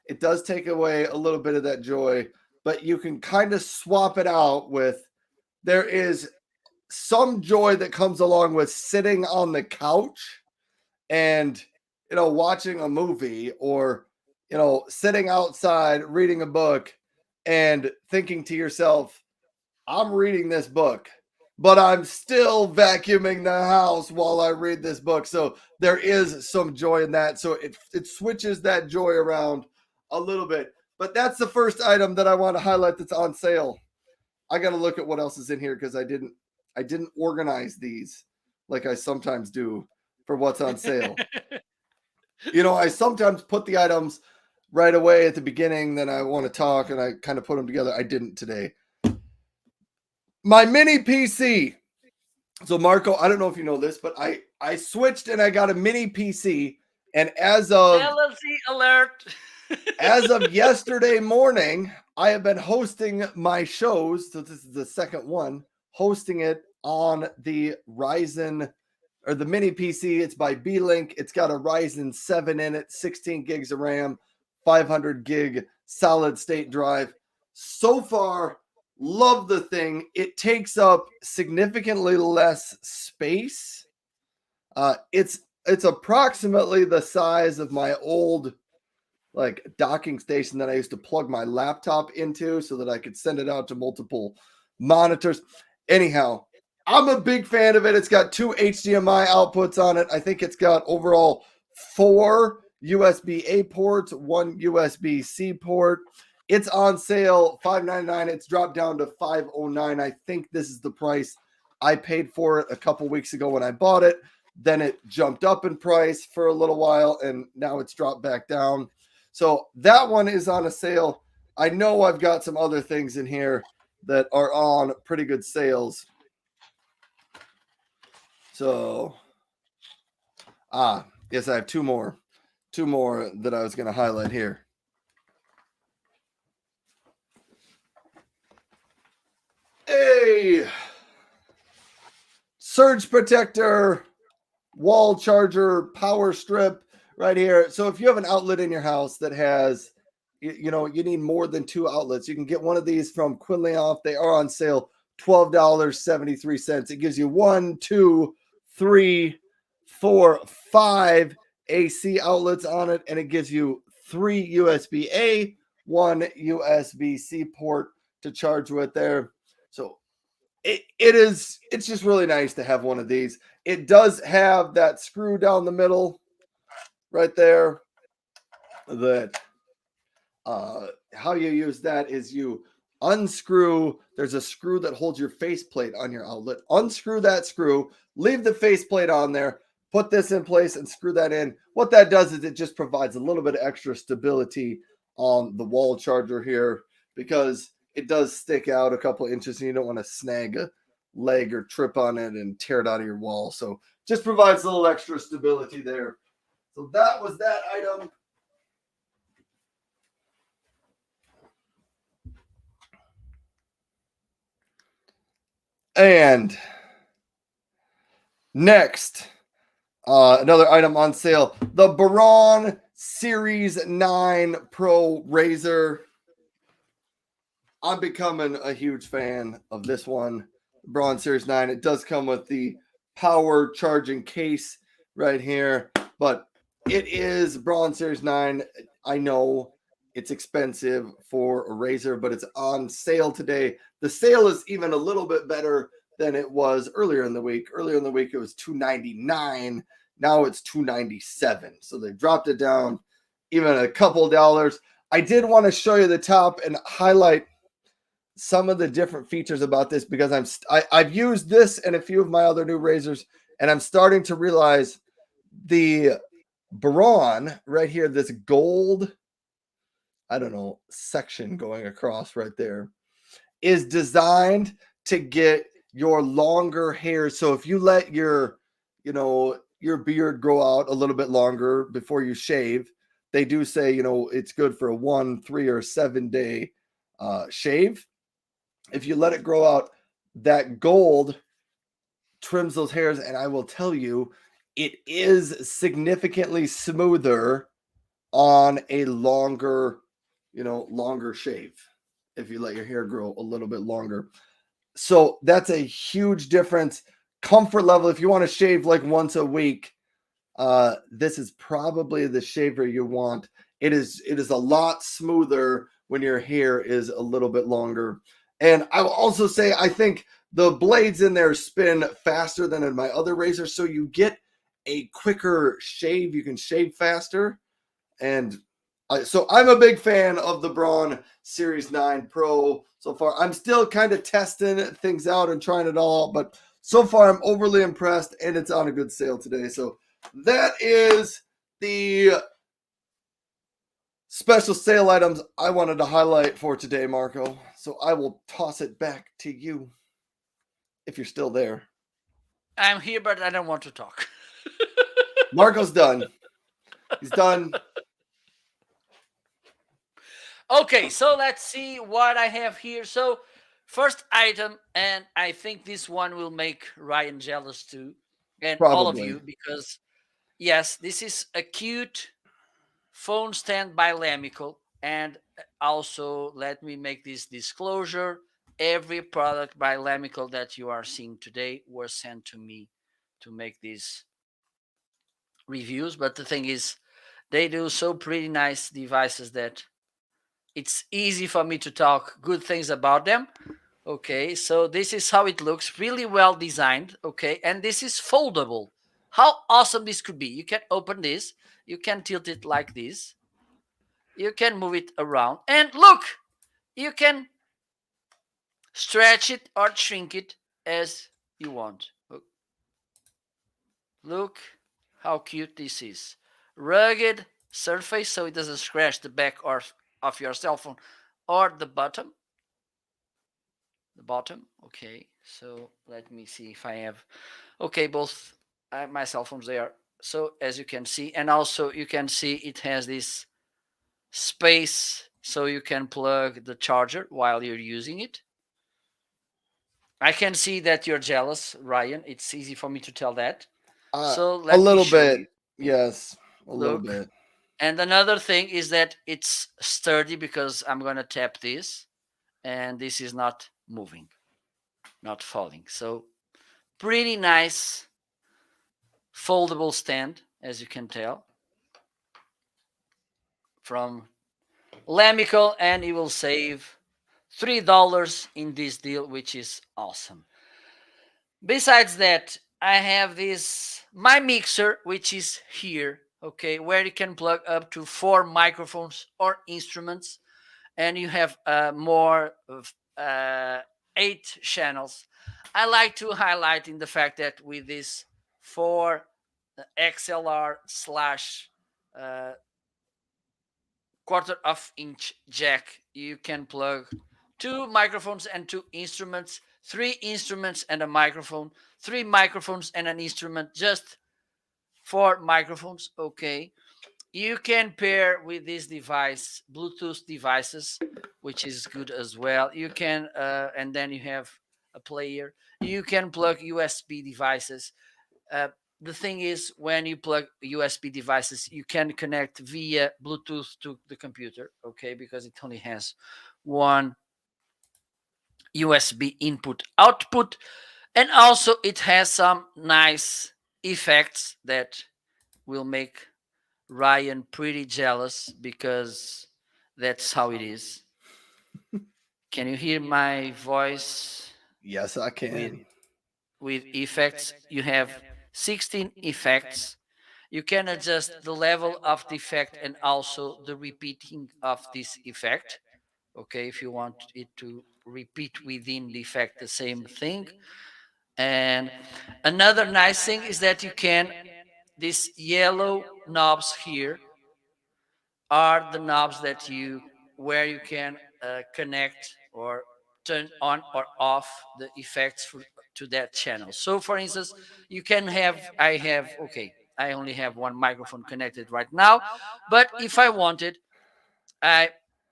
It does take away a little bit of that joy, but you can kind of swap it out with, there is some joy that comes along with sitting on the couch and, watching a movie, or, sitting outside reading a book and thinking to yourself, I'm reading this book, but I'm still vacuuming the house while I read this book. So there is some joy in that. So it switches that joy around a little bit. But that's the first item that I want to highlight that's on sale. I got to look at what else is in here because I didn't organize these like I sometimes do for what's on sale. I sometimes put the items right away at the beginning, then I want to talk and I kind of put them together. I didn't today. My mini PC. So Marco, I don't know if you know this, but I switched and I got a mini PC, and as of LLC alert. as of yesterday morning, I have been hosting my shows. So this is the second one, hosting it on the Ryzen or the mini PC. It's by B-Link. It's got a Ryzen 7 in it, 16 gigs of RAM, 500 gig solid state drive. So far, love the thing. It takes up significantly less space. It's approximately the size of my old docking station that I used to plug my laptop into so that I could send it out to multiple monitors. Anyhow, I'm a big fan of it. It's got 2 HDMI outputs on it. I think it's got overall 4 USB-A ports, 1 USB-C port. It's on sale, $599. It's dropped down to $509. I think this is the price I paid for it a couple weeks ago when I bought it. Then it jumped up in price for a little while, and now it's dropped back down. So that one is on a sale. I know I've got some other things in here that are on pretty good sales. So, yes, I have two more that I was going to highlight here. A surge protector wall charger power strip right here. So if you have an outlet in your house that has, you need more than 2 outlets, you can get one of these from Quinley Off. They are on sale, $12.73. It gives you 1, 2, three, four, five AC outlets on it, and it gives you three USB A, one USB C port to charge with there. So it's just really nice to have one of these. It does have that screw down the middle right there. That how you use that is you unscrew. There's a screw that holds your faceplate on your outlet. Unscrew that screw, leave the faceplate on there, put this in place, and screw that in. What that does is it just provides a little bit of extra stability on the wall charger here because it does stick out a couple inches and you don't want to snag a leg or trip on it and tear it out of your wall. So just provides a little extra stability there. So that was that item. And next, another item on sale, the Baron Series 9 Pro Razor. I'm becoming a huge fan of this one, Braun Series 9. It does come with the power charging case right here, but it is Braun Series 9. I know it's expensive for a razor, but it's on sale today. The sale is even a little bit better than it was earlier in the week. Earlier in the week, it was $299. Now it's $297. So they dropped it down even a couple dollars. I did want to show you the top and highlight some of the different features about this because I've used this and a few of my other new razors, and I'm starting to realize the Braun right here, this gold, I don't know, section going across right there, is designed to get your longer hair. So if you let your beard grow out a little bit longer before you shave, they do say, it's good for a 1, 3, or 7 day shave. If you let it grow out, that gold trims those hairs, and I will tell you, it is significantly smoother on a longer shave if you let your hair grow a little bit longer. So that's a huge difference. Comfort level, if you want to shave like once a week, this is probably the shaver you want. It is a lot smoother when your hair is a little bit longer. And I will also say, I think the blades in there spin faster than in my other razors, so you get a quicker shave. You can shave faster. And so I'm a big fan of the Braun Series 9 Pro so far. I'm still kind of testing things out and trying it all out, but so far I'm overly impressed, and it's on a good sale today. So that is the special sale items I wanted to highlight for today, Marco. So I will toss it back to you if you're still there. I'm here, but I don't want to talk. Marco's done. He's done. Okay, so let's see what I have here. So, first item, and I think this one will make Ryan jealous too, and all of Probably. you, because yes, this is a cute phone stand by Lamical. And also, let me make this disclosure: every product by Lamical that you are seeing today was sent to me to make these reviews. But the thing is, they do so pretty nice devices that it's easy for me to talk good things about them. Okay, so this is how it looks, really well designed. Okay, and this is foldable. How awesome this could be. You can open this, you can tilt it like this, you can move it around, and look, you can stretch it or shrink it as you want. Look how cute this is. Rugged surface, so it doesn't scratch the back or of your cell phone or the bottom. Okay, so let me see if I have. Okay, both my cell phones there. So as you can see, and also you can see it has this space so you can plug the charger while you're using it. I can see that you're jealous, Ryan. It's easy for me to tell that. So A let me little show bit. you. Yes, a little Look. bit. And another thing is that it's sturdy because I'm going to tap this and this is not moving, not falling. So pretty nice foldable stand, as you can tell, from Lamical, and you will save $3 in this deal, which is awesome. Besides that, I have this my mixer, which is here, okay, where you can plug up to 4 microphones or instruments, and you have more of 8 channels. I like to highlight in the fact that with this 4 XLR slash uh, quarter-of-inch jack, you can plug 2 microphones and 2 instruments, 3 instruments and a microphone, 3 microphones and an instrument, just 4 microphones. Okay, you can pair with this device Bluetooth devices, which is good as well. You can and then you have a player. You can plug USB devices. uh, the thing is, when you plug USB devices, you can connect via Bluetooth to the computer, okay, because it only has one USB input output. And also it has some nice effects that will make Ryan pretty jealous, because that's how it is. Can you hear my voice? Yes, I with can. with effects, you have 16 effects. You can adjust the level of the effect and also the repeating of this effect, okay, if you want it to repeat within the effect the same thing. And another nice thing is that you can, these yellow knobs here are the knobs that you, where you can connect or turn on or off the effects to that channel. So for instance, you can have, I have, okay, I only have one microphone connected right now, but if I wanted, I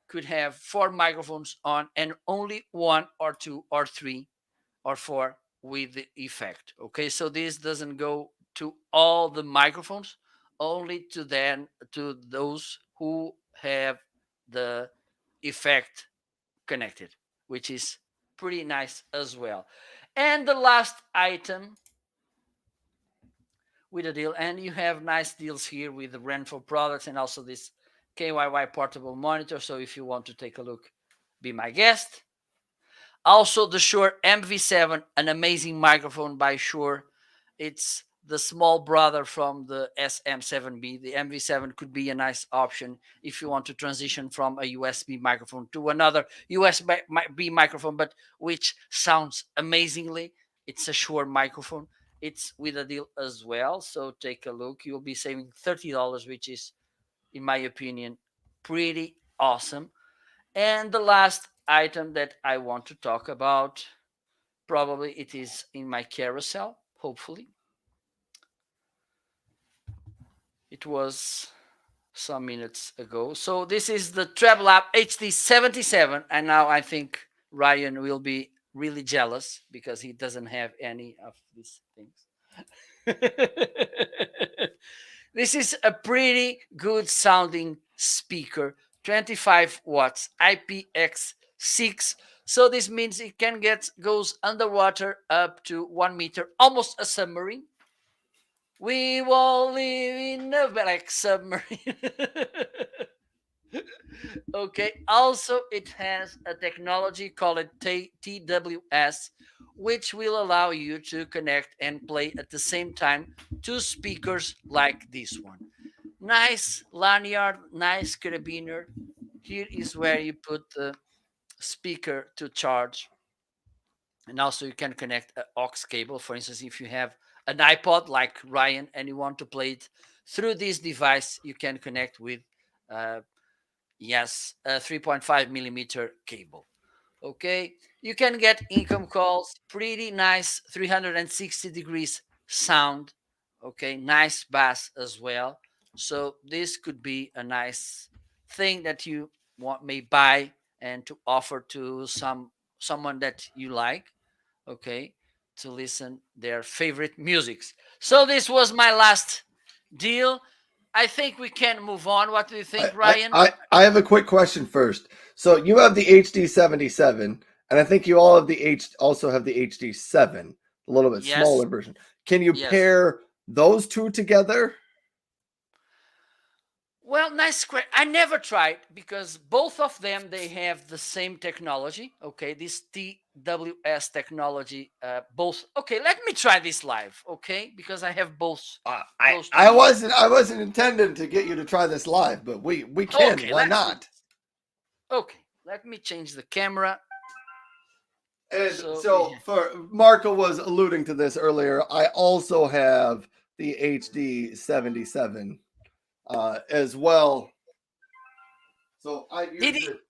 could have 4 microphones on and only 1 or 2 or 3 or 4 with the effect. Okay, so this doesn't go to all the microphones, only to then to those who have the effect connected, which is pretty nice as well. And the last item with a deal, and you have nice deals here with the Renfro products and also this KYY portable monitor. So if you want to take a look, be my guest. Also, the Shure MV7, an amazing microphone by Shure. It's the small brother from the SM7B. The MV7 could be a nice option if you want to transition from a USB microphone to another USB microphone, but which sounds amazingly. It's a Shure microphone. It's with a deal as well. So take a look. You'll be saving $30, which is, in my opinion, pretty awesome. And the last item that I want to talk about, probably it is in my carousel, hopefully. It was some minutes ago. So this is the Treble App HD77. And now I think Ryan will be really jealous because he doesn't have any of these things. This is a pretty good sounding speaker, 25 watts, IPX6. So this means it can get goes underwater up to 1 meter, almost a submarine. We will live in a black submarine. Okay. Also, it has a technology called TWS, which will allow you to connect and play at the same time 2 speakers like this one. Nice lanyard, nice carabiner. Here is where you put the speaker to charge. And also you can connect an aux cable. For instance, if you have an iPod like Ryan and you want to play it through this device, you can connect with, uh, yes, a 3.5 millimeter cable. Okay, you can get income calls, pretty nice 360 degrees sound. Okay, nice bass as well. So this could be a nice thing that you want may buy and to offer to someone that you like, okay, to listen their favorite musics. So this was my last deal. I think we can move on. What do you think, Ryan? I have a quick question first. So you have the HD77, and I think you all have the also have the HD7, a little bit Yes. smaller version. Can you Yes. pair those two together? Well, nice question. I never tried because both of them they have the same technology. Okay, this TWS technology. Both. Okay, let me try this live. Okay, because I have both close to I me. wasn't intending to get you to try this live, but we can. Okay, Why let's do not? this. Okay, let me change the camera. And So so for Marco was alluding to this earlier, I also have the HD 77 as well. So I did used he? it.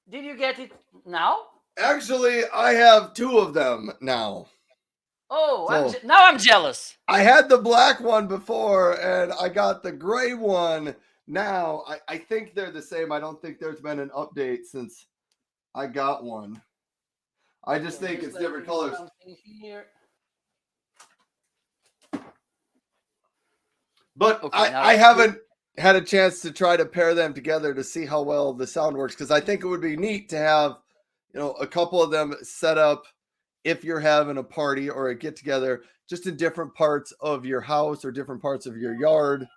Did you get it now? Actually, I have two of them now. Oh, So now I'm jealous. I had the black one before and I got the gray one now. I think they're the same. I don't think there's been an update since I got one. I just Okay, I'm think just it's different liking colors. something here. But Okay, now I haven't had a chance to try to pair them together to see how well the sound works because I think it would be neat to have, a couple of them set up if you're having a party or a get together just in different parts of your house or different parts of your yard.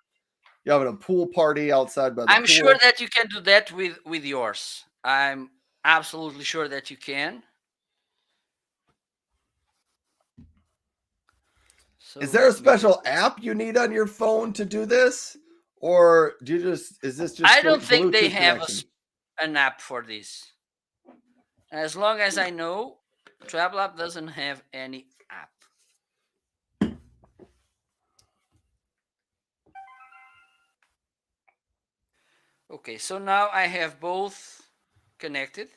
You're having a pool party outside by the I'm sure pool. that you can do that with yours. I'm absolutely sure that you can. So Is there a let me do special this. app you need on your phone to do this? Or is this just I don't straight think they Bluetooth have connection? an app for this. As long as I know, Travel App doesn't have any app. Okay, so now I have both connected.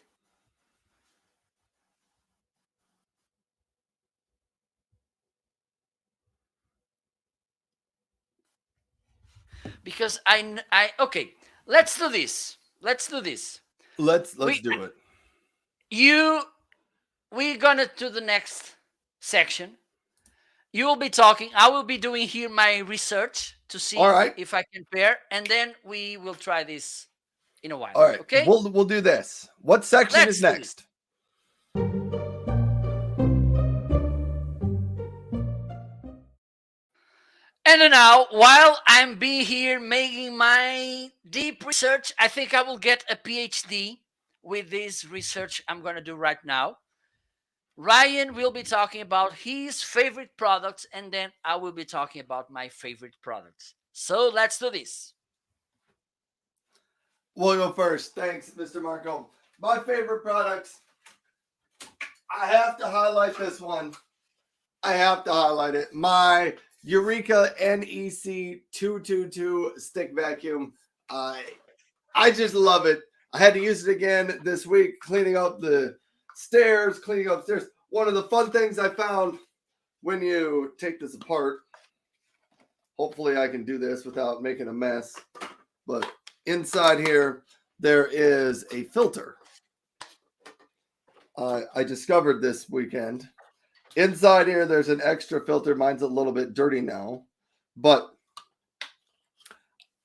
Because okay, let's do this. Let's do this. Let's We do it. you we're gonna do the next section. You will be talking. I will be doing here my research to All see right. if I can pair, and then we will try this in a while. All right. Okay? We'll do this. What section is Let's do this. next? And now, while I'm be here making my deep research, I think I will get a PhD with this research I'm going to do right now. Ryan will be talking about his favorite products, and then I will be talking about my favorite products. So let's do this. We'll go first. Thanks, Mr. Marco. My favorite products. I have to highlight this one. I have to highlight it. My Eureka NEC 222 stick vacuum. I just love it. I had to use it again this week, cleaning up the stairs, cleaning upstairs. One of the fun things I found when you take this apart, hopefully I can do this without making a mess, but inside here, there is a filter. I discovered this weekend. Inside here, there's an extra filter. Mine's a little bit dirty now, but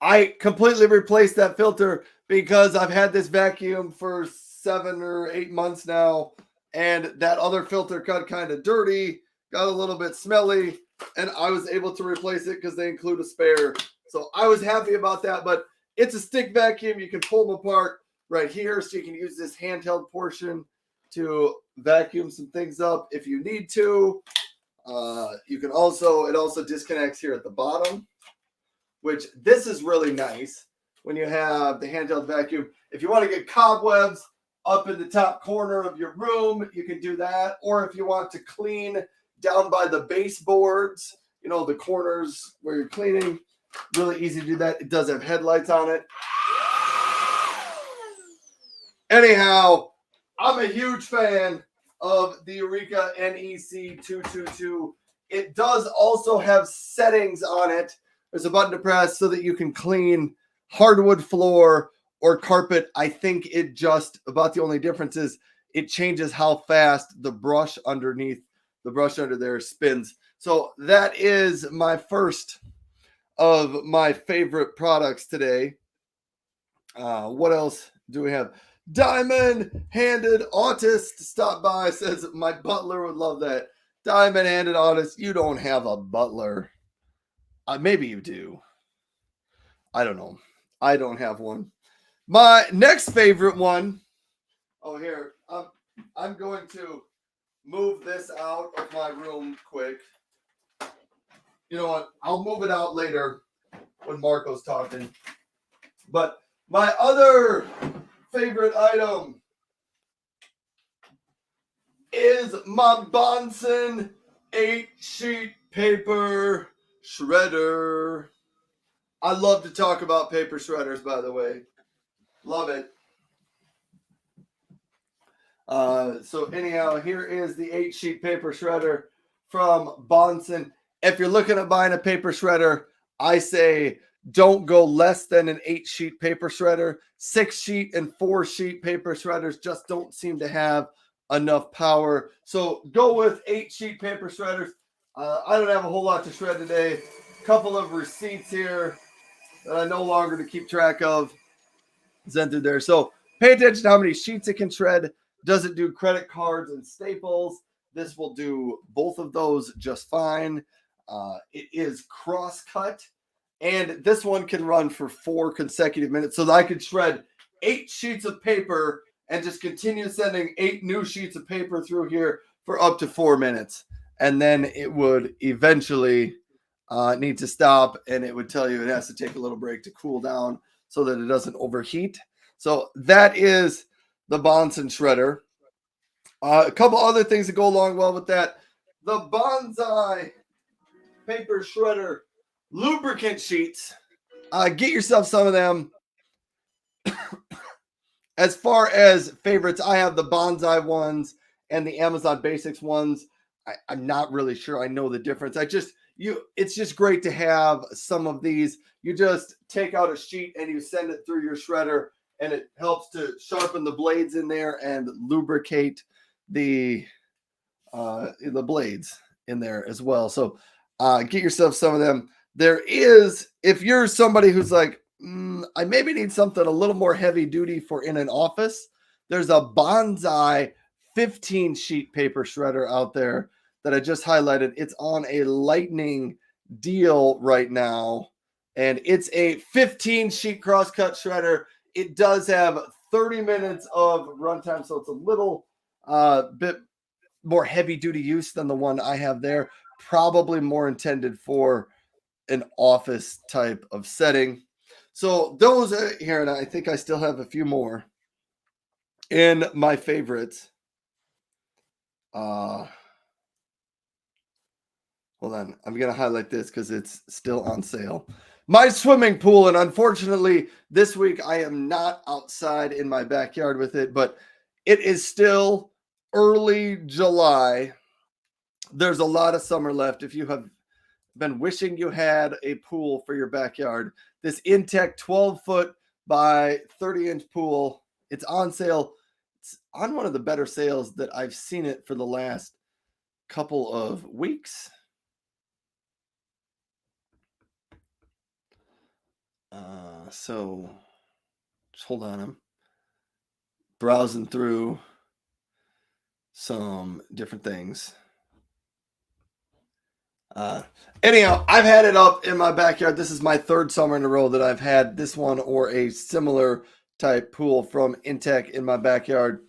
I completely replaced that filter because I've had this vacuum for 7 or 8 months now, and that other filter got kind of dirty, got a little bit smelly, and I was able to replace it because they include a spare. So I was happy about that, but it's a stick vacuum. You can pull them apart right here, so you can use this handheld portion to vacuum some things up if you need to. You can also, it also disconnects here at the bottom, which this is really nice when you have the handheld vacuum. If you want to get cobwebs up in the top corner of your room, you can do that. Or if you want to clean down by the baseboards, the corners where you're cleaning, really easy to do that. It does have headlights on it. Anyhow, I'm a huge fan of the Eureka NEC 222. It does also have settings on it. There's a button to press so that you can clean hardwood floor or carpet. I think it just about the only difference is it changes how fast the brush under there spins. So that is my first of my favorite products today. What else do we have? Diamond-handed autist stopped by, says my butler would love that. Diamond-handed autist, you don't have a butler. Maybe you do. I don't know. I don't have one. My next favorite one. Oh, here. I'm going to move this out of my room quick. You know what? I'll move it out later when Marco's talking. But my other favorite item is my Bonson 8-sheet paper shredder. I love to talk about paper shredders, by the way. Love it. So anyhow, here is the 8-sheet paper shredder from Bonson. If you're looking at buying a paper shredder, I say don't go less than an 8-sheet paper shredder. 6-sheet and 4-sheet paper shredders just don't seem to have enough power. So go with 8-sheet paper shredders. I don't have a whole lot to shred today. A couple of receipts here that I no longer to keep track of. Sent through there. So pay attention to how many sheets it can shred. Does it do credit cards and staples? This will do both of those just fine. It is cross-cut, and this one can run for 4 consecutive minutes. So I could shred 8 sheets of paper and just continue sending 8 new sheets of paper through here for up to 4 minutes. And then it would eventually need to stop, and it would tell you it has to take a little break to cool down so that it doesn't overheat. So that is the Bonson shredder. A couple other things that go along well with that. The Bonsai paper shredder lubricant sheets. Get yourself some of them. As far as favorites, I have the Bonsai ones and the Amazon Basics ones. I'm not really sure I know the difference. It's just great to have some of these. You just take out a sheet and you send it through your shredder, and it helps to sharpen the blades in there and lubricate the blades in there as well. So get yourself some of them. There is, if you're somebody who's like, I maybe need something a little more heavy duty for in an office, there's a Bonsai 15-sheet paper shredder out there that I just highlighted. It's on a lightning deal right now, and it's a 15-sheet crosscut shredder. It does have 30 minutes of runtime, so it's a little bit more heavy-duty use than the one I have there. Probably more intended for an office type of setting. So those are here, and I think I still have a few more in my favorites. Hold on. I'm going to highlight this because it's still on sale. My swimming pool, and unfortunately, this week I am not outside in my backyard with it, but it is still early July. There's a lot of summer left. If you have been wishing you had a pool for your backyard, this Intech 12-foot by 30-inch pool, it's on sale. It's on one of the better sales that I've seen it for the last couple of weeks. So just hold on. I'm browsing through some different things. Anyhow, I've had it up in my backyard. This is my 3rd summer in a row that I've had this one or a similar type pool from Intech in my backyard.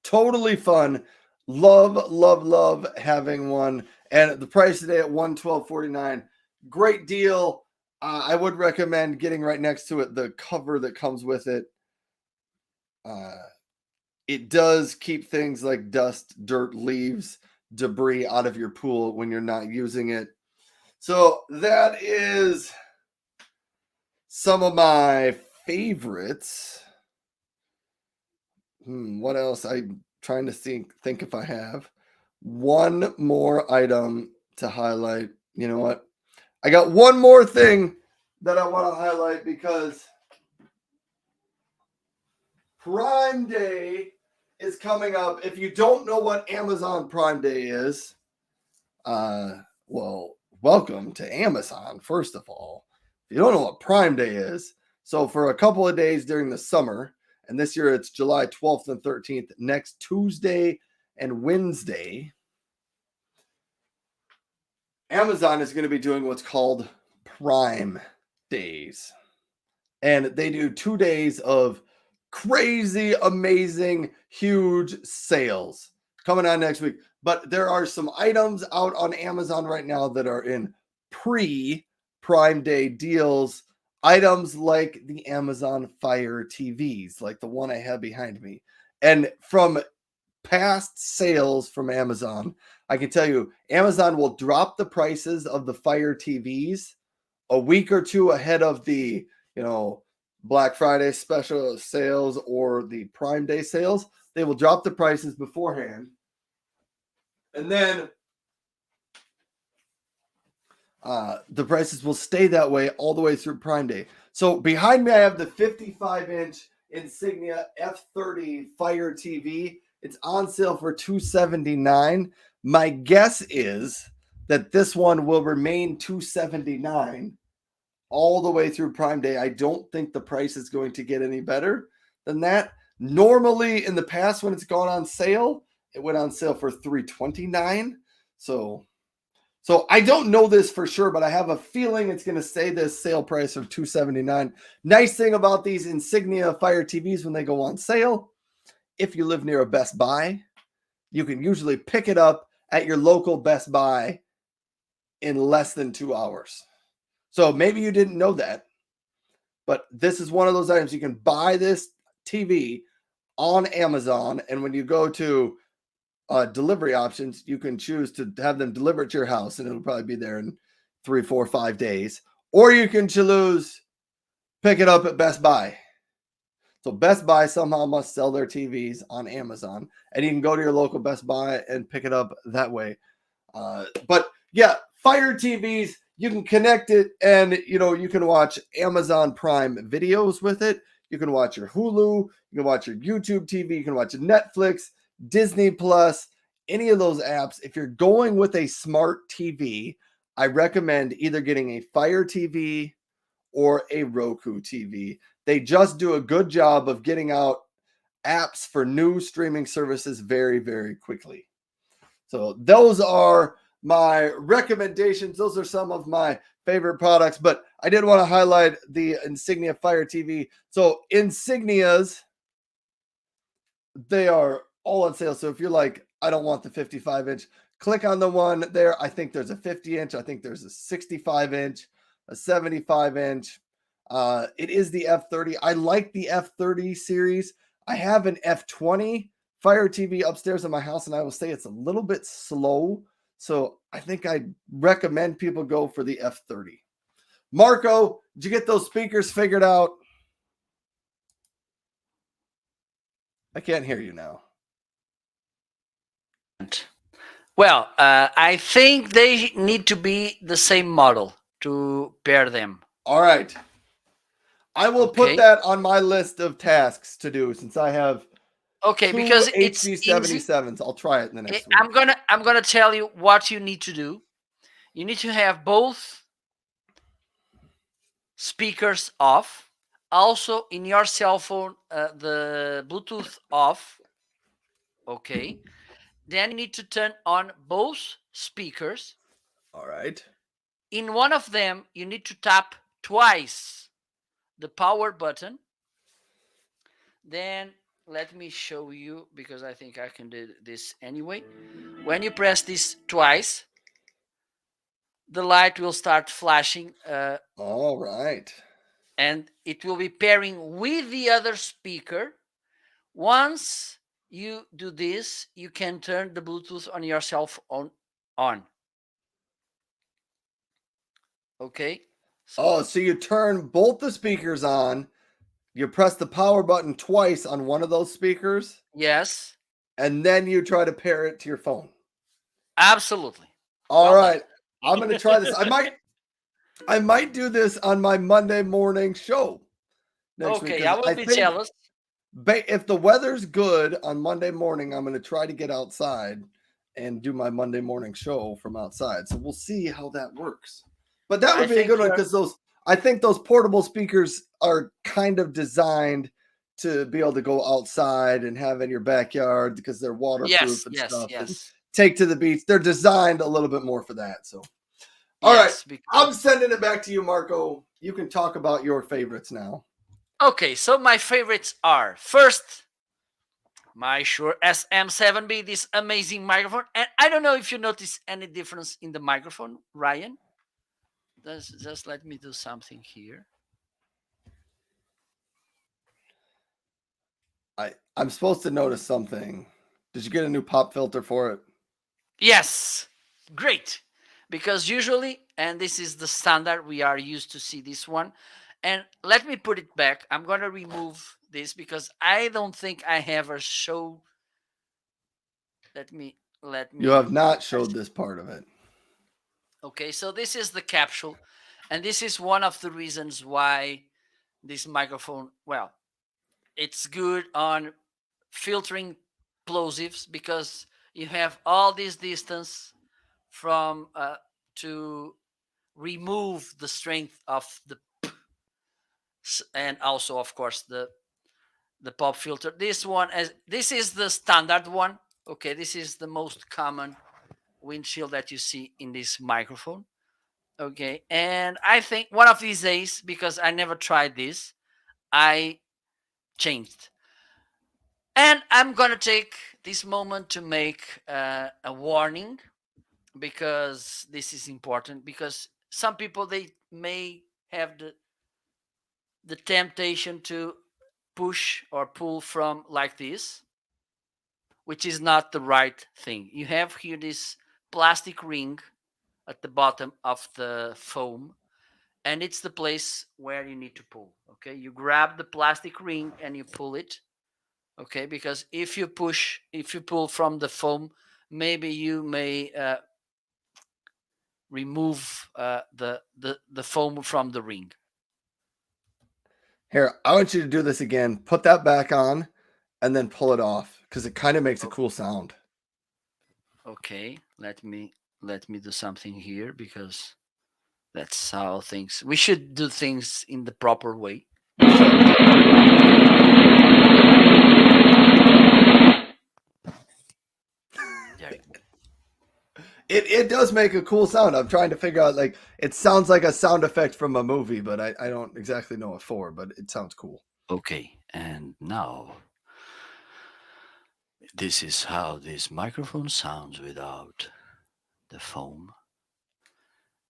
Totally fun. Love having one. And the price today at $112.49. Great deal. I would recommend getting right next to it the cover that comes with it. It does keep things like dust, dirt, leaves, debris out of your pool when you're not using it. So that is some of my favorites. What else? I'm trying to think if I have one more item to highlight. You know what? I got one more thing that I want to highlight because Prime Day is coming up. If you don't know what Amazon Prime Day is, well, welcome to Amazon, first of all. If you don't know what Prime Day is, so for a couple of days during the summer, and this year it's July 12th and 13th, next Tuesday and Wednesday, Amazon is going to be doing what's called Prime Days. And they do 2 days of crazy, amazing, huge sales coming on next week. But there are some items out on Amazon right now that are in pre-Prime Day deals. Items like the Amazon Fire TVs, like the one I have behind me. And from past sales from Amazon, I can tell you, Amazon will drop the prices of the Fire TVs a week or two ahead of the, Black Friday special sales or the Prime Day sales. They will drop the prices beforehand. And then the prices will stay that way all the way through Prime Day. So behind me, I have the 55-inch Insignia F30 Fire TV. It's on sale for $279. My guess is that this one will remain $279 all the way through Prime Day. I don't think the price is going to get any better than that. Normally, in the past, when it's gone on sale, it went on sale for $329. So I don't know this for sure, but I have a feeling it's going to stay this sale price of $279. Nice thing about these Insignia Fire TVs when they go on sale, if you live near a Best Buy, you can usually pick it up at your local Best Buy in less than 2 hours. So maybe you didn't know that, but this is one of those items. You can buy this TV on Amazon, and when you go to delivery options, you can choose to have them delivered to your house, and it'll probably be there in 3, 4, 5 days. Or you can choose pick it up at Best Buy. So Best Buy somehow must sell their TVs on Amazon, and you can go to your local Best Buy and pick it up that way. But yeah, Fire TVs, you can connect it, and you can watch Amazon Prime videos with it. You can watch your Hulu, you can watch your YouTube TV, you can watch Netflix, Disney Plus, any of those apps. If you're going with a smart TV, I recommend either getting a Fire TV or a Roku TV. They just do a good job of getting out apps for new streaming services very, very quickly. So those are my recommendations. Those are some of my favorite products, but I did want to highlight the Insignia Fire TV. So Insignias, they are all on sale. So if you're like, I don't want the 55-inch, click on the one there. I think there's a 50-inch. I think there's a 65-inch, a 75-inch. It is the F30. I like the F30 series. I have an F20 Fire TV upstairs in my house, and I will say it's a little bit slow. So I think I recommend people go for the F30. Marco, did you get those speakers figured out? I can't hear you now. Well, I think they need to be the same model to pair them. All right. I will put that on my list of tasks to do since I have because it's HD77s. I'll try it in the next week. I'm gonna tell you what you need to do. You need to have both speakers off. Also, in your cell phone, the Bluetooth off. Okay. Then you need to turn on both speakers. All right. In one of them, you need to tap twice the power button. Then let me show you, because I think I can do this anyway. When you press this twice, the light will start flashing. All right. And it will be pairing with the other speaker. Once you do this, you can turn the Bluetooth on your cell phone on. Okay. So you turn both the speakers on. You press the power button twice on one of those speakers. Yes. And then you try to pair it to your phone. Absolutely. All right. I'm going to try this. I might do this on my Monday morning show next week. Okay, I will be jealous. If the weather's good on Monday morning, I'm going to try to get outside and do my Monday morning show from outside. So we'll see how that works. But that would be a good one because I think those portable speakers are kind of designed to be able to go outside and have in your backyard because they're waterproof and stuff. Yes. And take to the beach. They're designed a little bit more for that. So, All right. Yes, I'm because sending it back to you, Marco. You can talk about your favorites now. okay, so my favorites are first my Shure SM7B, this amazing microphone. And I don't know if you notice any difference in the microphone, Ryan. Just let me do something here. I'm supposed to notice something. Did you get a new pop filter for it? Yes, great. Because usually, and this is the standard, we are used to see this one. And let me put it back. I'm going to remove this because I don't think I have a show. Let You me. have not showed this part of it. Okay, so this is the capsule. And this is one of the reasons why this microphone, well, it's good on filtering plosives because you have all this distance from to remove the strength of the and also of course the pop filter. This one, as this is the standard one. Okay, this is the most common windshield that you see in this microphone. Okay, and I think one of these days, because I never tried this, I changed. And I'm gonna take this moment to make a warning because this is important. Because some people they may have the temptation to push or pull from like this, which is not the right thing. You have here this plastic ring at the bottom of the foam, and it's the place where you need to pull. Okay, you grab the plastic ring and you pull it. Okay, because if you pull from the foam, maybe you may remove the foam from the ring. Here, I want you to do this again. Put that back on and then pull it off because it kind of makes a cool sound. Okay, let me do something here because that's how things. We should do things in the proper way. There you go. It does make a cool sound. I'm trying to figure out, like, it sounds like a sound effect from a movie, but I don't exactly know what for, but it sounds cool. Okay, and now this is how this microphone sounds without the foam.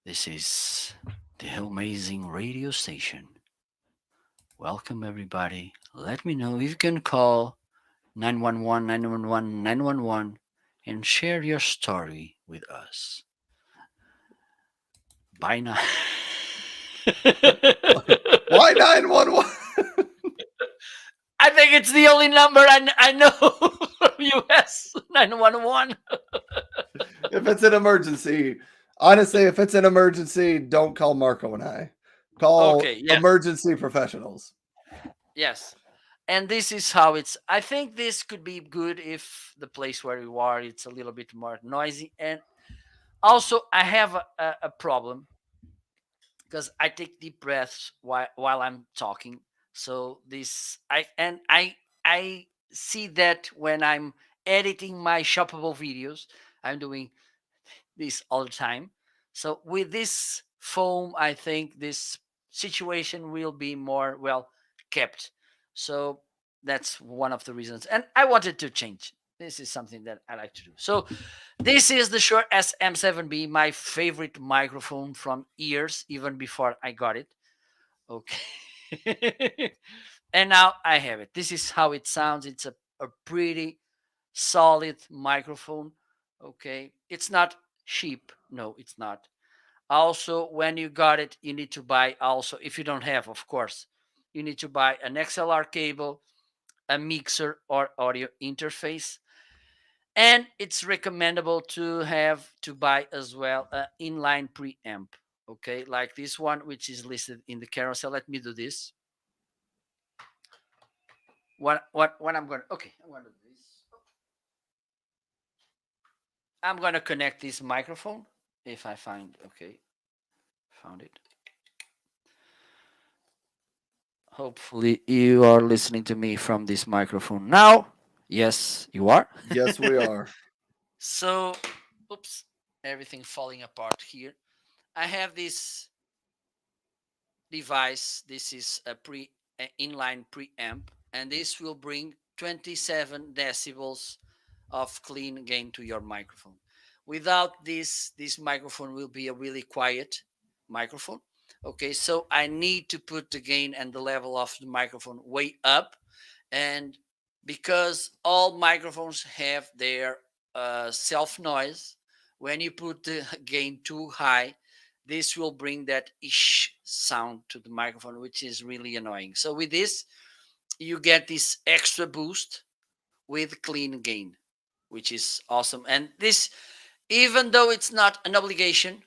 This is the Homeazin radio station. Welcome, everybody. Let me know if you can call 911 911 911 and share your story with us. Bye now. Why 911? I think it's the only number I know from US 911. If it's an emergency, honestly, if it's an emergency, don't call Marco and I. Call Okay, yes. emergency professionals. Yes. And this is how it's. I think this could be good if the place where you are it's a little bit more noisy. And also, I have a problem because I take deep breaths while I'm talking. So this I see that when I'm editing my shoppable videos, I'm doing this all the time. So with this foam, I think this situation will be more well kept. So that's one of the reasons. And I wanted to change. This is something that I like to do. So this is the Shure SM7B, my favorite microphone from years, even before I got it. Okay. And now I have it. This is how it sounds. It's a pretty solid microphone. Okay. It's not cheap. No, it's not. Also, when you got it, you need to buy also, if you don't have, of course, you need to buy an XLR cable, a mixer or audio interface. And it's recommendable to have to buy as well an inline preamp. Okay, like this one, which is listed in the carousel. Let me do this. What I'm gonna okay, I'm gonna do this. I'm gonna connect this microphone if I find okay. Found it. Hopefully you are listening to me from this microphone now. Yes, you are. Yes, we are. So, oops, everything falling apart here. I have this device. This is a inline preamp, and this will bring 27 decibels of clean gain to your microphone. Without this microphone will be a really quiet microphone. Okay, so I need to put the gain and the level of the microphone way up, and because all microphones have their self noise, when you put the gain too high, this will bring that ish sound to the microphone, which is really annoying. So with this, you get this extra boost with clean gain, which is awesome. And this, even though it's not an obligation,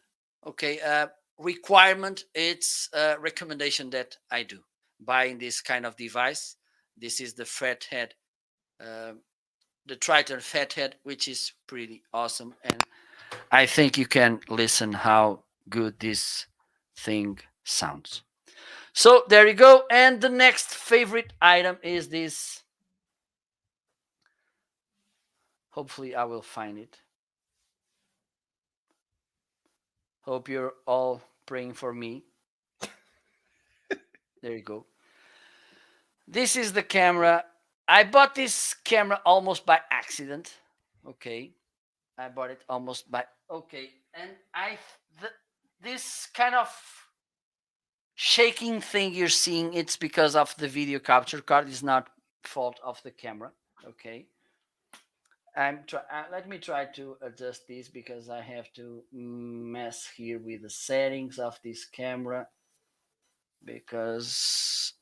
okay, requirement, it's a recommendation that I do buying this kind of device. This is the Fathead, uh, the Triton Fathead, which is pretty awesome. And I think you can listen how good this thing sounds. So there you go. And the next favorite item is this. Hopefully, I will find it. Hope you're all praying for me. There you go. This is the camera. I bought this camera almost by accident. Okay. I bought it almost by. Okay. And this kind of shaking thing you're seeing, it's because of the video capture card. It's not fault of the camera. Okay. Let me try to adjust this because I have to mess here with the settings of this camera because,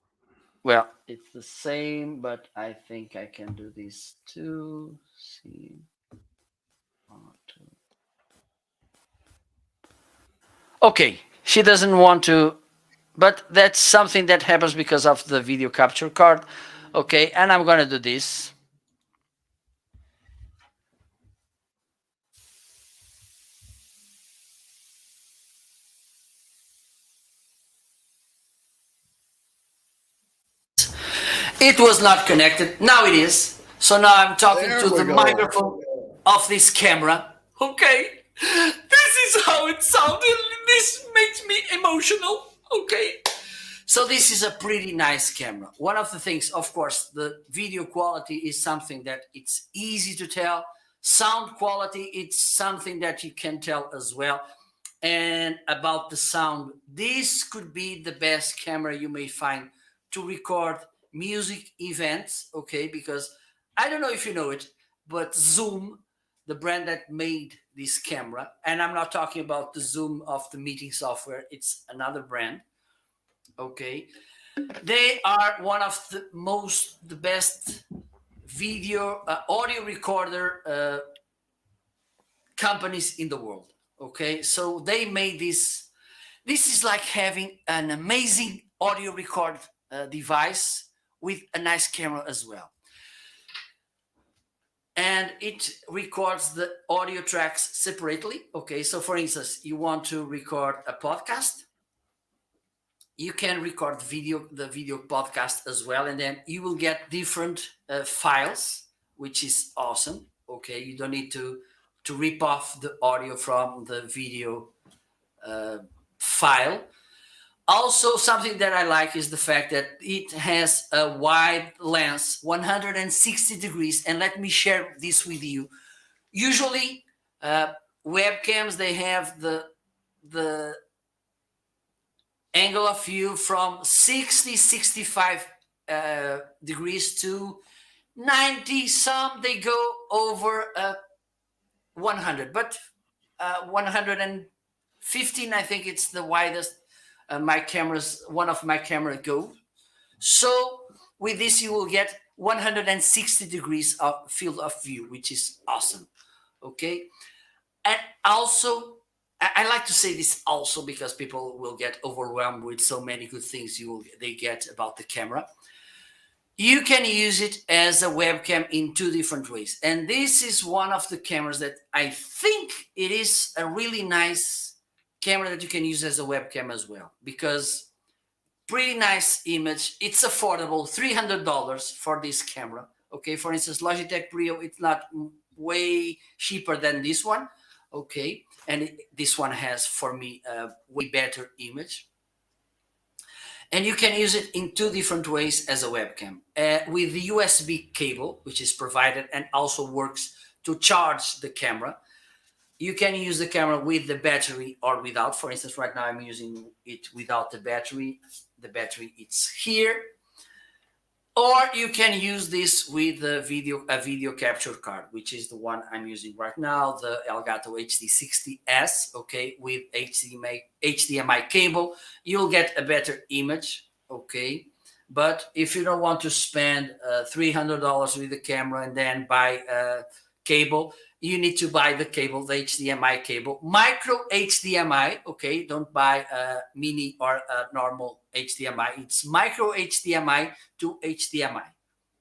well, it's the same, but I think I can do this too. See. Okay, she doesn't want to, but that's something that happens because of the video capture card. Okay, and I'm gonna do this. It was not connected. Now it is. So now I'm talking There to we the go. microphone of this camera. Okay. This is how it sounded. This makes me emotional. Okay. So this is a pretty nice camera. One of the things, of course, the video quality is something that it's easy to tell. Sound quality, it's something that you can tell as well. And about the sound, this could be the best camera you may find to record music events, okay? Because I don't know if you know it, but Zoom, the brand that made this camera, and I'm not talking about the Zoom of the meeting software, it's another brand, okay? They are one of the best video audio recorder companies in the world. Okay, so they made this. This is like having an amazing audio record device with a nice camera as well. And it records the audio tracks separately. Okay, so for instance, you want to record a podcast, you can record the video podcast as well, and then you will get different files, which is awesome. Okay, you don't need to rip off the audio from the video file. Also, something that I like is the fact that it has a wide lens, 160 degrees. And let me share this with you. Usually, webcams, they have the angle of view from 60, 65 degrees to 90. Some they go over 100, but 115, I think it's the widest one of my cameras go. So with this, you will get 160 degrees of field of view, which is awesome. Okay. And also, I like to say this also because people will get overwhelmed with so many good things they get about the camera. You can use it as a webcam in two different ways. And this is one of the cameras that I think it is a really nice camera that you can use as a webcam as well, because pretty nice image. It's affordable, $300 for this camera. Okay, for instance, Logitech Brio, it's not way cheaper than this one. Okay, and this one has for me a way better image, and you can use it in two different ways as a webcam with the USB cable, which is provided and also works to charge the camera. You can use the camera with the battery or without. For instance, right now I'm using it without the battery. The battery it's here, or you can use this with a video capture card, which is the one I'm using right now, the Elgato HD60S. Okay, with HDMI cable, you'll get a better image. Okay, but if you don't want to spend $300 with the camera and then buy a cable, you need to buy the cable, the HDMI cable, micro HDMI. Okay, don't buy a mini or a normal HDMI. It's micro HDMI to HDMI.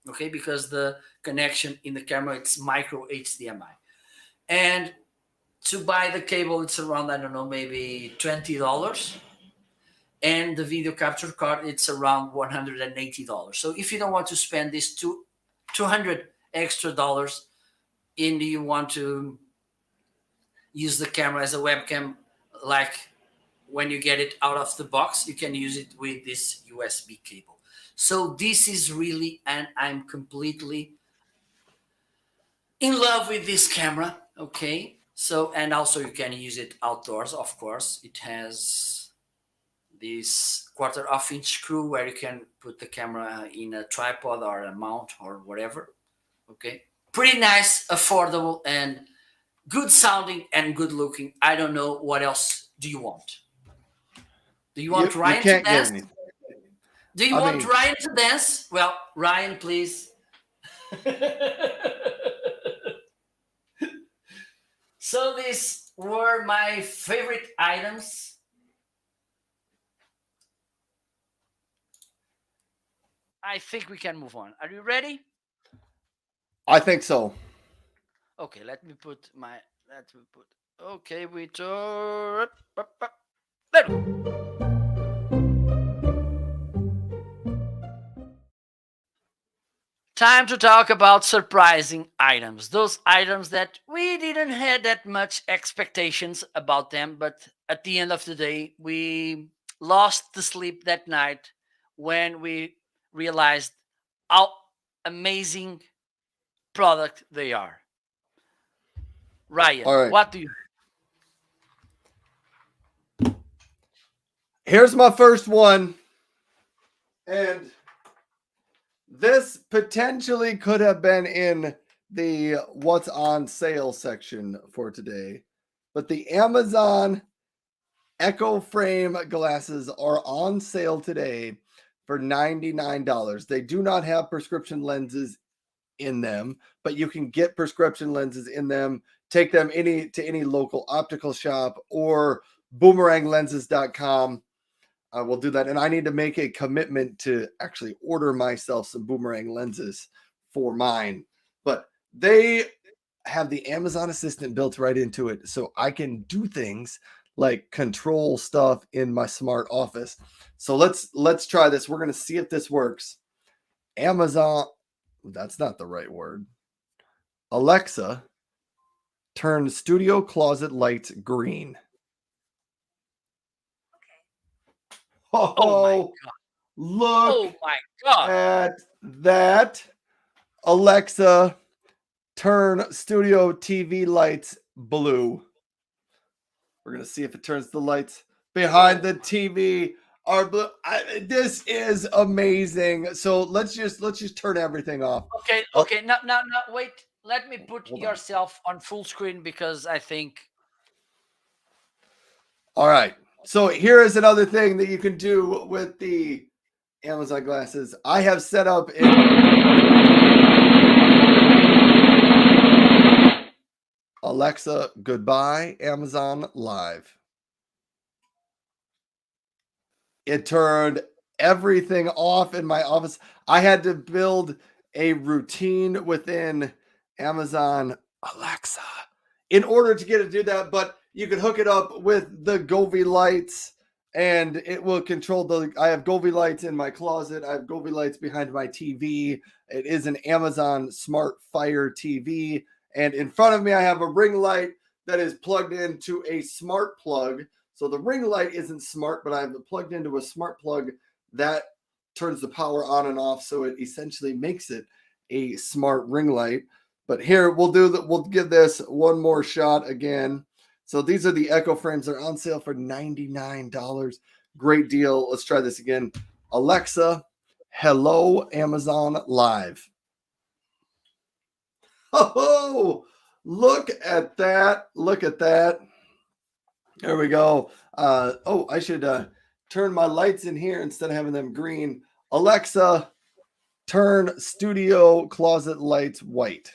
Okay, because the connection in the camera it's micro HDMI. And to buy the cable, it's around, I don't know, maybe $20. And the video capture card, it's around $180. So if you don't want to spend this 200 extra dollars and you want to use the camera as a webcam, like when you get it out of the box, you can use it with this USB cable. So this is really, and I'm completely in love with this camera. Okay. So, and also you can use it outdoors, of course. It has this quarter-of-inch screw where you can put the camera in a tripod or a mount or whatever. Okay. Pretty nice, affordable, and good sounding and good looking. I don't know what else do you want. Do you want You Ryan to can't get dance? anything. Do you I want mean, Ryan to dance? Well, Ryan, please. So these were my favorite items. I think we can move on. Are you ready? I think so. Okay, let me put my. Let me put. Okay, we turn. Let go. Time to talk about surprising items. Those items that we didn't have that much expectations about them, but at the end of the day, we lost the sleep that night when we realized how amazing product they are. Ryan, All right. what do you? Here's my first one. And this potentially could have been in the what's on sale section for today. But the Amazon Echo Frame glasses are on sale today for $99. They do not have prescription lenses in them, but you can get prescription lenses in them. Take them to any local optical shop or boomeranglenses.com. I will do that. And I need to make a commitment to actually order myself some boomerang lenses for mine. But they have the Amazon Assistant built right into it. So I can do things like control stuff in my smart office. So let's try this. We're going to see if this works. Amazon, that's not the right word. Alexa, turn studio closet lights green. Oh my Oh, god! look Oh my god! at that. Alexa, turn studio TV lights blue. We're going to see if it turns the lights behind the TV are blue. This is amazing. So let's just turn everything off. Okay, Oh, okay. Now, wait. Let me put hold on. yourself on full screen because I think. All right. So here is another thing that you can do with the Amazon glasses. I have set up Alexa, goodbye, Amazon Live. It turned everything off in my office. I had to build a routine within Amazon Alexa in order to get it to do that. But you can hook it up with the Govee lights and it will control I have Govee lights in my closet. I have Govee lights behind my TV. It is an Amazon Smart Fire TV. And in front of me, I have a ring light that is plugged into a smart plug. So the ring light isn't smart, but I have it plugged into a smart plug that turns the power on and off. So it essentially makes it a smart ring light. But here we'll do that. We'll give this one more shot again. So these are the Echo frames. They're on sale for $99. Great deal. Let's try this again. Alexa, hello, Amazon Live. Oh, look at that. Look at that. There we go. I should turn my lights in here instead of having them green. Alexa, turn studio closet lights white.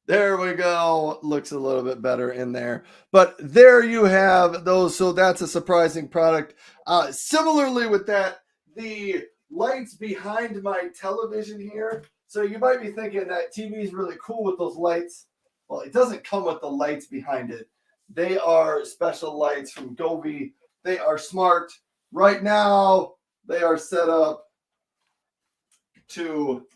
There we go. Looks a little bit better in there. But there you have those. So that's a surprising product. Similarly with that, the lights behind my television here. So you might be thinking that TV is really cool with those lights. Well, it doesn't come with the lights behind it. They are special lights from Govee. They are smart. Right now, they are set up to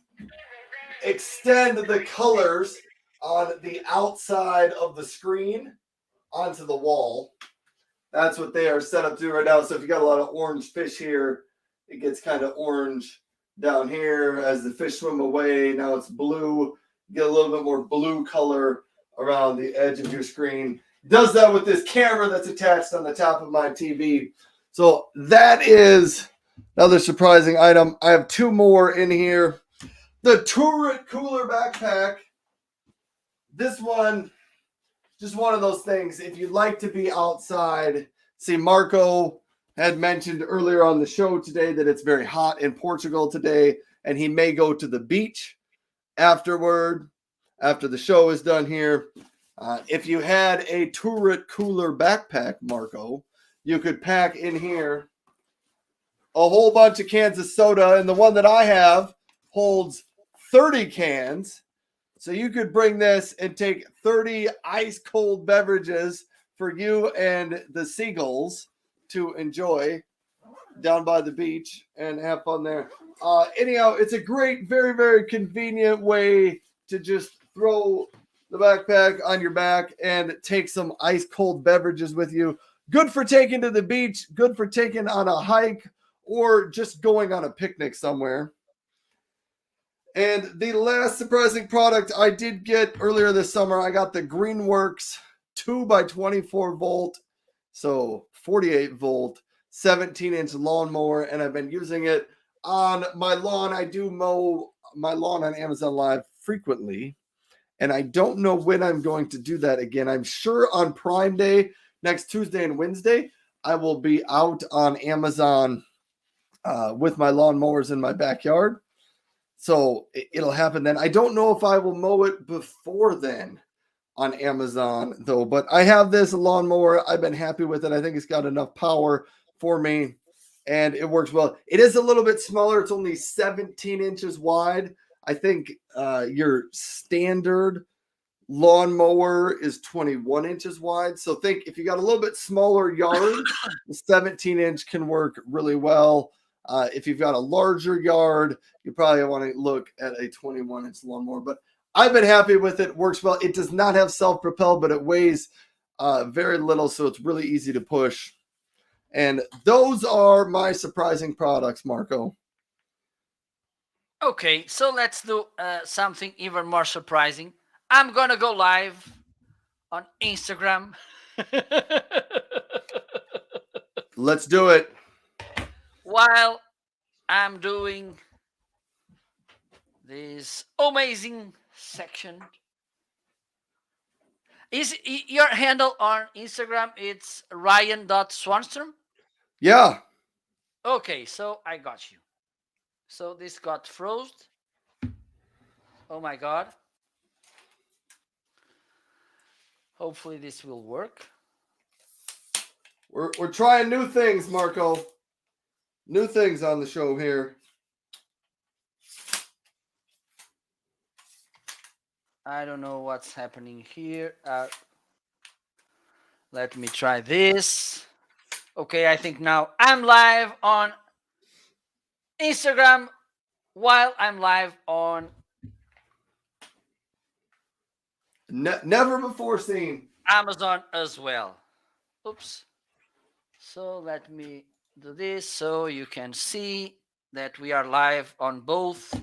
extend the colors on the outside of the screen onto the wall. That's what they are set up to right now. So if you got a lot of orange fish here, it gets kind of orange down here as the fish swim away. Now it's blue. You get a little bit more blue color around the edge of your screen. Does that with this camera that's attached on the top of my TV. So that is another surprising item. I have two more in here. The Turret Cooler Backpack. This one, just one of those things. If you'd like to be outside, see, Marco had mentioned earlier on the show today that it's very hot in Portugal today, and he may go to the beach after the show is done here. If you had a Turret Cooler Backpack, Marco, you could pack in here a whole bunch of cans of soda, and the one that I have holds 30 cans. So you could bring this and take 30 ice cold beverages for you and the seagulls to enjoy down by the beach and have fun there. Anyhow, it's a great, very, very convenient way to just throw the backpack on your back and take some ice cold beverages with you. Good for taking to the beach, good for taking on a hike, or just going on a picnic somewhere. And the last surprising product I did get earlier this summer, I got the Greenworks 2x24 volt, so 48 volt, 17-inch lawnmower, and I've been using it on my lawn. I do mow my lawn on Amazon Live frequently, and I don't know when I'm going to do that again. I'm sure on Prime Day, next Tuesday and Wednesday, I will be out on Amazon with my lawnmowers in my backyard. So it'll happen then. I don't know if I will mow it before then on Amazon, though. But I have this lawnmower. I've been happy with it. I think it's got enough power for me, and it works well. It is a little bit smaller. It's only 17 inches wide. I think your standard lawnmower is 21 inches wide. So think if you got a little bit smaller yard, the 17-inch can work really well. If you've got a larger yard, you probably want to look at a 21-inch lawnmower. But I've been happy with it. It works well. It does not have self-propel, but it weighs very little, so it's really easy to push. And those are my surprising products, Marco. Okay, so let's do something even more surprising. I'm gonna go live on Instagram. Let's do it. While I'm doing this amazing section. Is your handle on Instagram? It's Ryan.Swanstrom? Yeah. Okay, so I got you. So this got froze. Oh my god. Hopefully this will work. We're trying new things, Marco. New things on the show here. I don't know what's happening here. Let me try this. Okay, I think now I'm live on Instagram while I'm live on Never before seen. Amazon as well. Oops. So let me do this so you can see that we are live on both.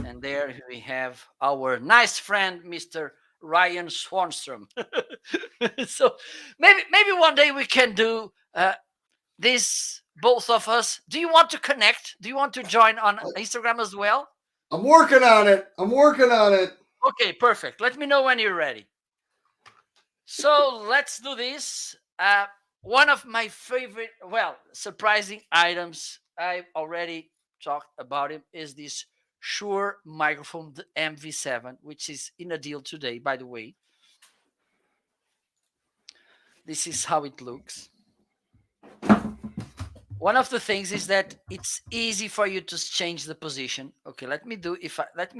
And there we have our nice friend, Mr. Ryan Swanstrom. So maybe one day we can do this, both of us. Do you want to connect? Do you want to join on I, Instagram as well? I'm working on it. I'm working on it. Okay, perfect. Let me know when you're ready. So let's do this. One of my favorite, well, surprising items, I've already talked about it, is this Shure microphone, the MV7, which is in a deal today, by the way. This is how it looks. One of the things is that it's easy for you to change the position. Okay, let me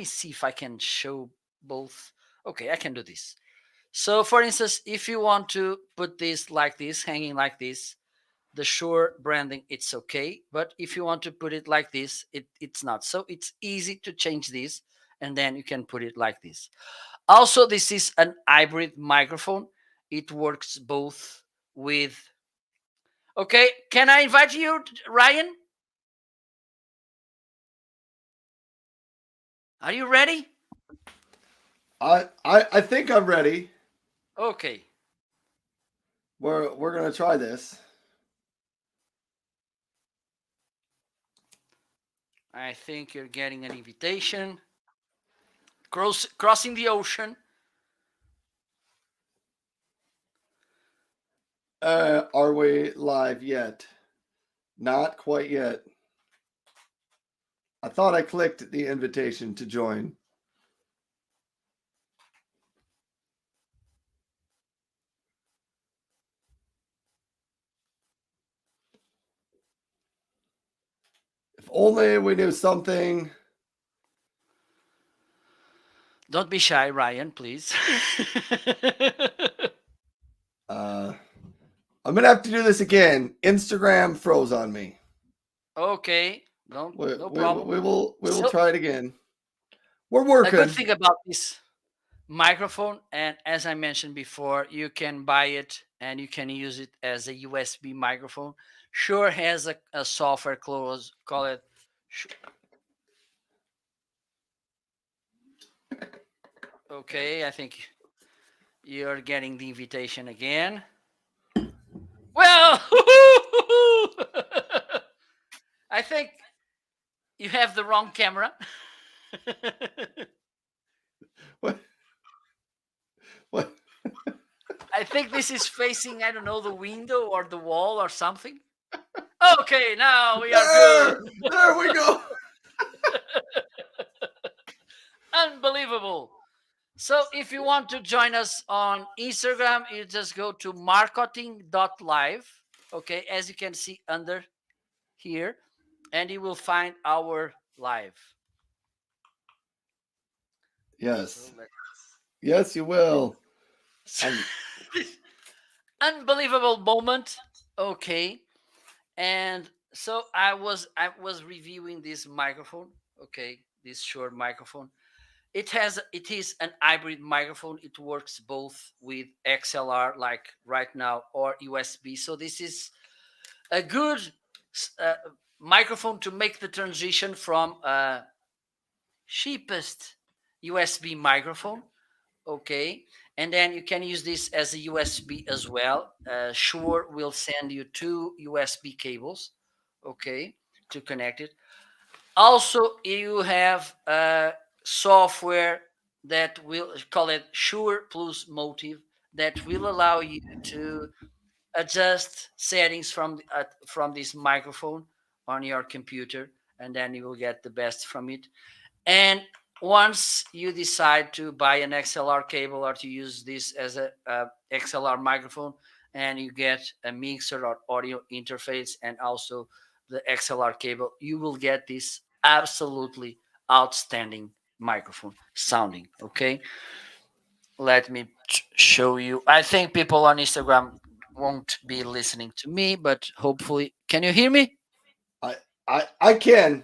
see if I can show both. Okay, I can do this. So for instance, if you want to put this like this, hanging like this, the Shure branding, it's okay. But if you want to put it like this, it's not. So it's easy to change this, and then you can put it like this. Also, this is an hybrid microphone. It works both with. Okay, can I invite you, Ryan? Are you ready? I think I'm ready. Okay. We're gonna try this. I think you're getting an invitation. Crossing the ocean. Are we live yet? Not quite yet. I thought I clicked the invitation to join. If only we knew something. Don't be shy, Ryan, please. I'm gonna have to do this again. Instagram froze on me. Okay, no problem. We will So try it again. We're a good working. thing about this microphone, and as I mentioned before, you can buy it and you can use it as a USB microphone. Sure has a software call it. Okay, I think you're getting the invitation again. Well, I think you have the wrong camera. What? What? I think this is facing, I don't know, the window or the wall or something. Okay, now we are good. There we go. Unbelievable. So if you want to join us on Instagram, you just go to marketing.live. Okay, as you can see under here, and you will find our live. Yes. Yes, you will. Unbelievable moment. Okay. And so I was reviewing this microphone. Okay, this Shure microphone. It is an hybrid microphone. It works both with XLR, like right now, or USB. So this is a good uh, microphone to make the transition from cheapest USB microphone. Okay, and then you can use this as a USB as well. Shure will send you two USB cables, okay, to connect it. Also, you have software that will call it Shure Plus Motive that will allow you to adjust settings from this microphone on your computer, and then you will get the best from it. And once you decide to buy an XLR cable or to use this as a XLR microphone, and you get a mixer or audio interface and also the XLR cable, you will get this absolutely outstanding microphone sounding. Okay, let me show you. I think people on Instagram won't be listening to me, but hopefully, can you hear me? I can.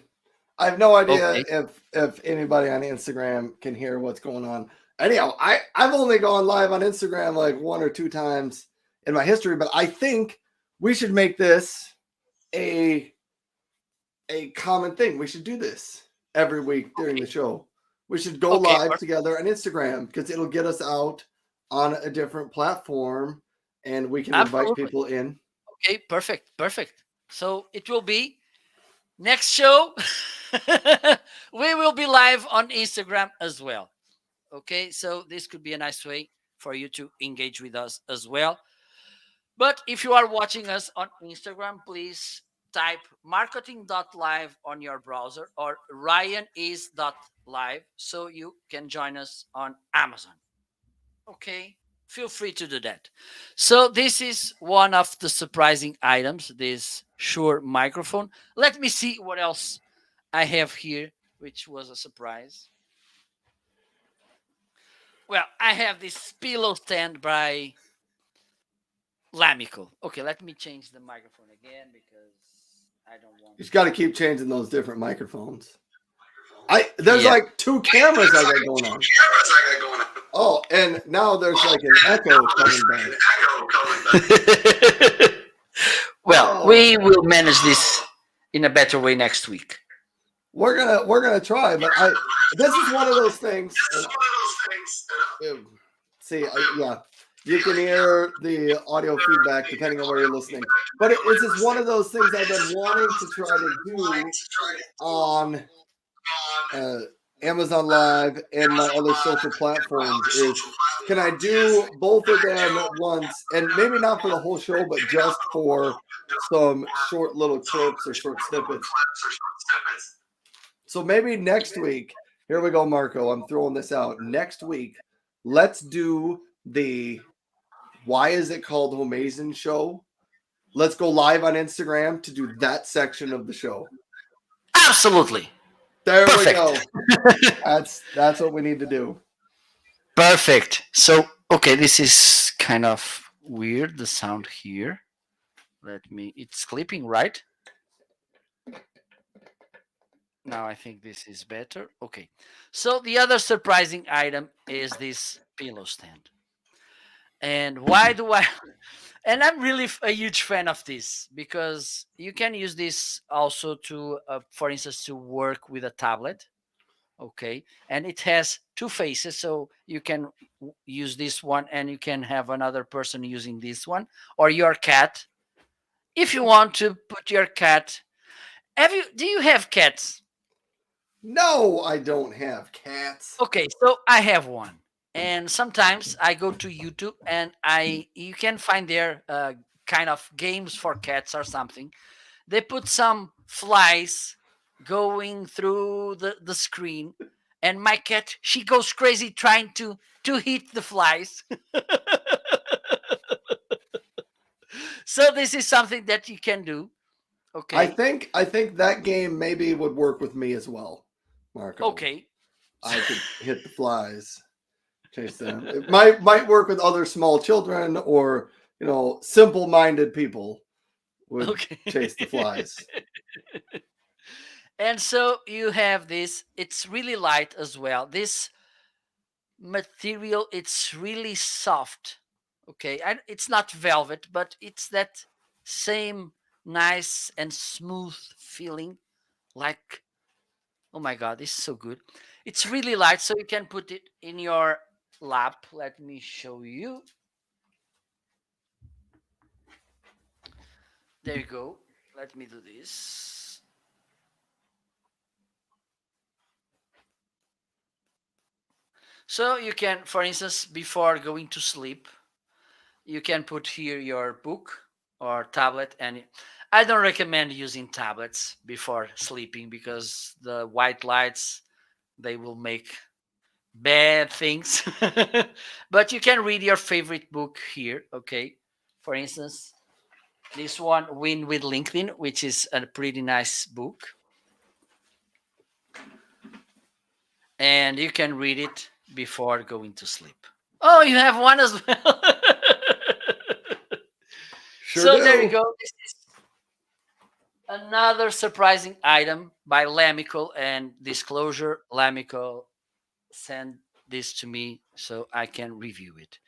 I have no idea Okay. if anybody on Instagram can hear what's going on. Anyhow, I've only gone live on Instagram like 1 or 2 times in my history, but I think we should make this a common thing. We should do this every week during the show. We should go Okay. live together on Instagram because it'll get us out on a different platform and we can invite Absolutely. people in. Okay. Perfect. Perfect. So it will be next show. We will be live on Instagram as well. Okay. So this could be a nice way for you to engage with us as well. But if you are watching us on Instagram, please type marketing.live on your browser or ryanis.live so you can join us on Amazon. Okay, feel free to do that. So this is one of the surprising items, this Shure microphone. Let me see what else I have here, which was a surprise. Well, I have this pillow stand by Lamico. Okay, let me change the microphone again because I don't want. You just got to keep changing those different microphones. There's Yeah. like 2 cameras I got going on. Oh, and now there's like an echo coming back. Well, Oh. we will manage this in a better way next week. We're gonna try, but this is one of those things. See, yeah, you can hear the audio feedback depending on where you're listening. But it's just one of those things I've been wanting to try to do on Amazon Live and my other social platforms. Is can I do both of them at once? And maybe not for the whole show, but just for some short little clips or short snippets. So maybe next week, here we go, Marco. I'm throwing this out. Next week, let's do the Why Is It Called Homeazin show. Let's go live on Instagram to do that section of the show. Absolutely. There Perfect. we go. That's what we need to do. Perfect. So, okay, this is kind of weird, the sound here. It's clipping, right? Now I think this is better. Okay. So the other surprising item is this pillow stand. And why do I and I'm really a huge fan of this because you can use this also to for instance to work with a tablet. Okay, and it has two faces, so you can use this one and you can have another person using this one, or your cat if you want to put your cat. Do you have cats? No, I don't have cats. Okay, so I have one, and sometimes I go to YouTube and you can find there kind of games for cats or something. They put some flies going through the screen, and my cat, she goes crazy trying to hit the flies. So this is something that you can do. Okay. I think that game maybe would work with me as well, Marco. Okay. I could hit the flies, chase them. It might work with other small children or simple-minded people would chase the flies. And so you have this. It's really light as well. This material, it's really soft. Okay, it's not velvet, but it's that same nice and smooth feeling. Like, oh my god, this is so good. It's really light, so you can put it in your lap. Let me show you. There you go. Let me do this. So you can, for instance, before going to sleep, you can put here your book or tablet. And I don't recommend using tablets before sleeping because the white lights, they will make bad things. But you can read your favorite book here. Okay, for instance, this one, Win with LinkedIn, which is a pretty nice book, and you can read it before going to sleep. Oh, you have one as well. So there you go. This is another surprising item by Lamico, and disclosure, Lamico sent this to me so I can review it.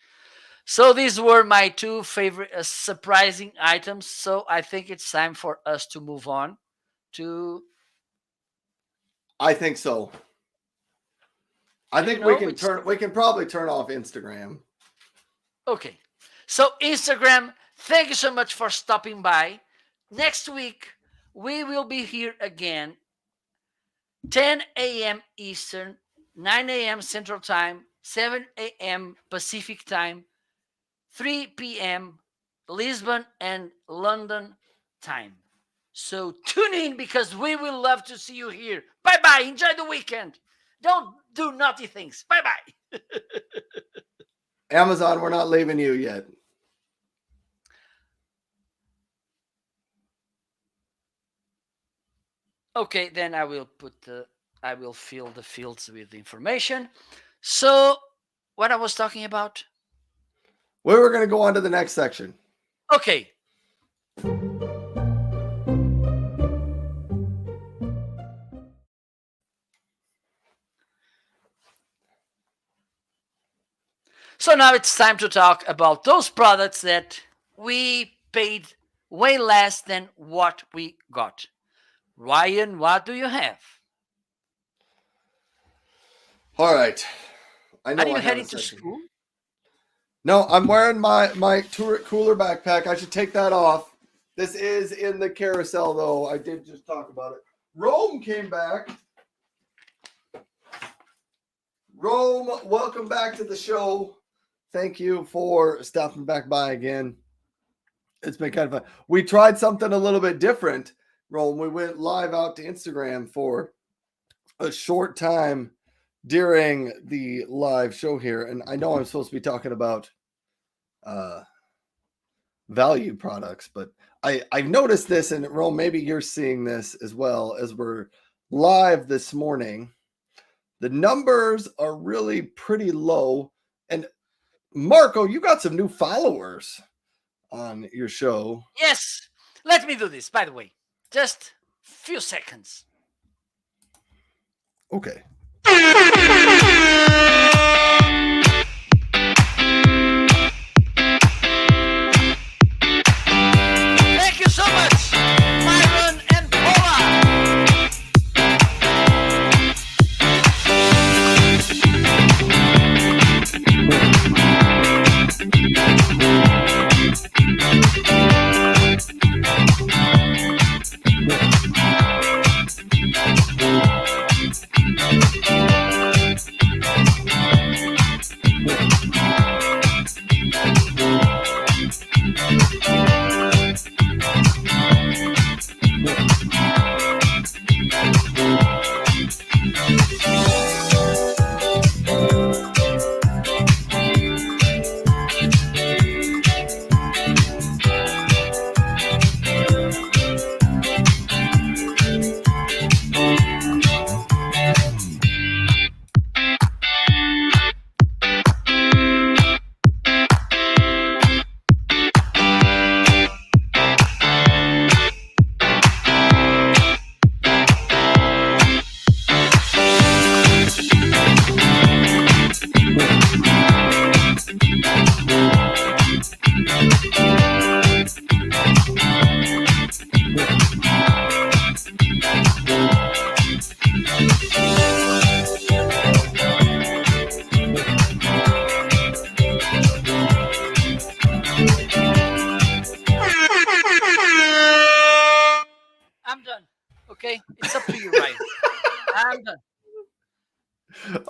So these were my two favorite surprising items. So I think it's time for us to move on to. I think so. I think it's we can probably turn off Instagram. okay. So Instagram, thank you so much for stopping by. Next week we will be here again, 10 a.m. Eastern, 9 a.m. Central Time, 7 a.m. Pacific Time, 3 p.m. Lisbon and London time. So tune in because we will love to see you here. Bye bye. Enjoy the weekend. Don't do naughty things. Bye bye. Amazon, we're not leaving you yet. Okay, then I will fill the fields with information. So what I was talking about? We were going to go on to the next section. Okay. So now it's time to talk about those products that we paid way less than what we got. Ryan, what do you have? All right. I know. Are you heading to school? No, I'm wearing my tour cooler backpack. I should take that off. This is in the carousel, though. I did just talk about it. Rome came back. Rome, welcome back to the show. Thank you for stopping back by again. It's been kind of fun. We tried something a little bit different, Rome. We went live out to Instagram for a short time during the live show here. And I know I'm supposed to be talking about value products, but I've noticed this, and Rome, maybe you're seeing this as well as we're live this morning. The numbers are really pretty low. And Marco, you got some new followers on your show. Yes. Let me do this, by the way. Just few seconds. Okay. Thank you so much, Myron and Paula. I'm done. Okay? It's up to you, Ryan. I'm done.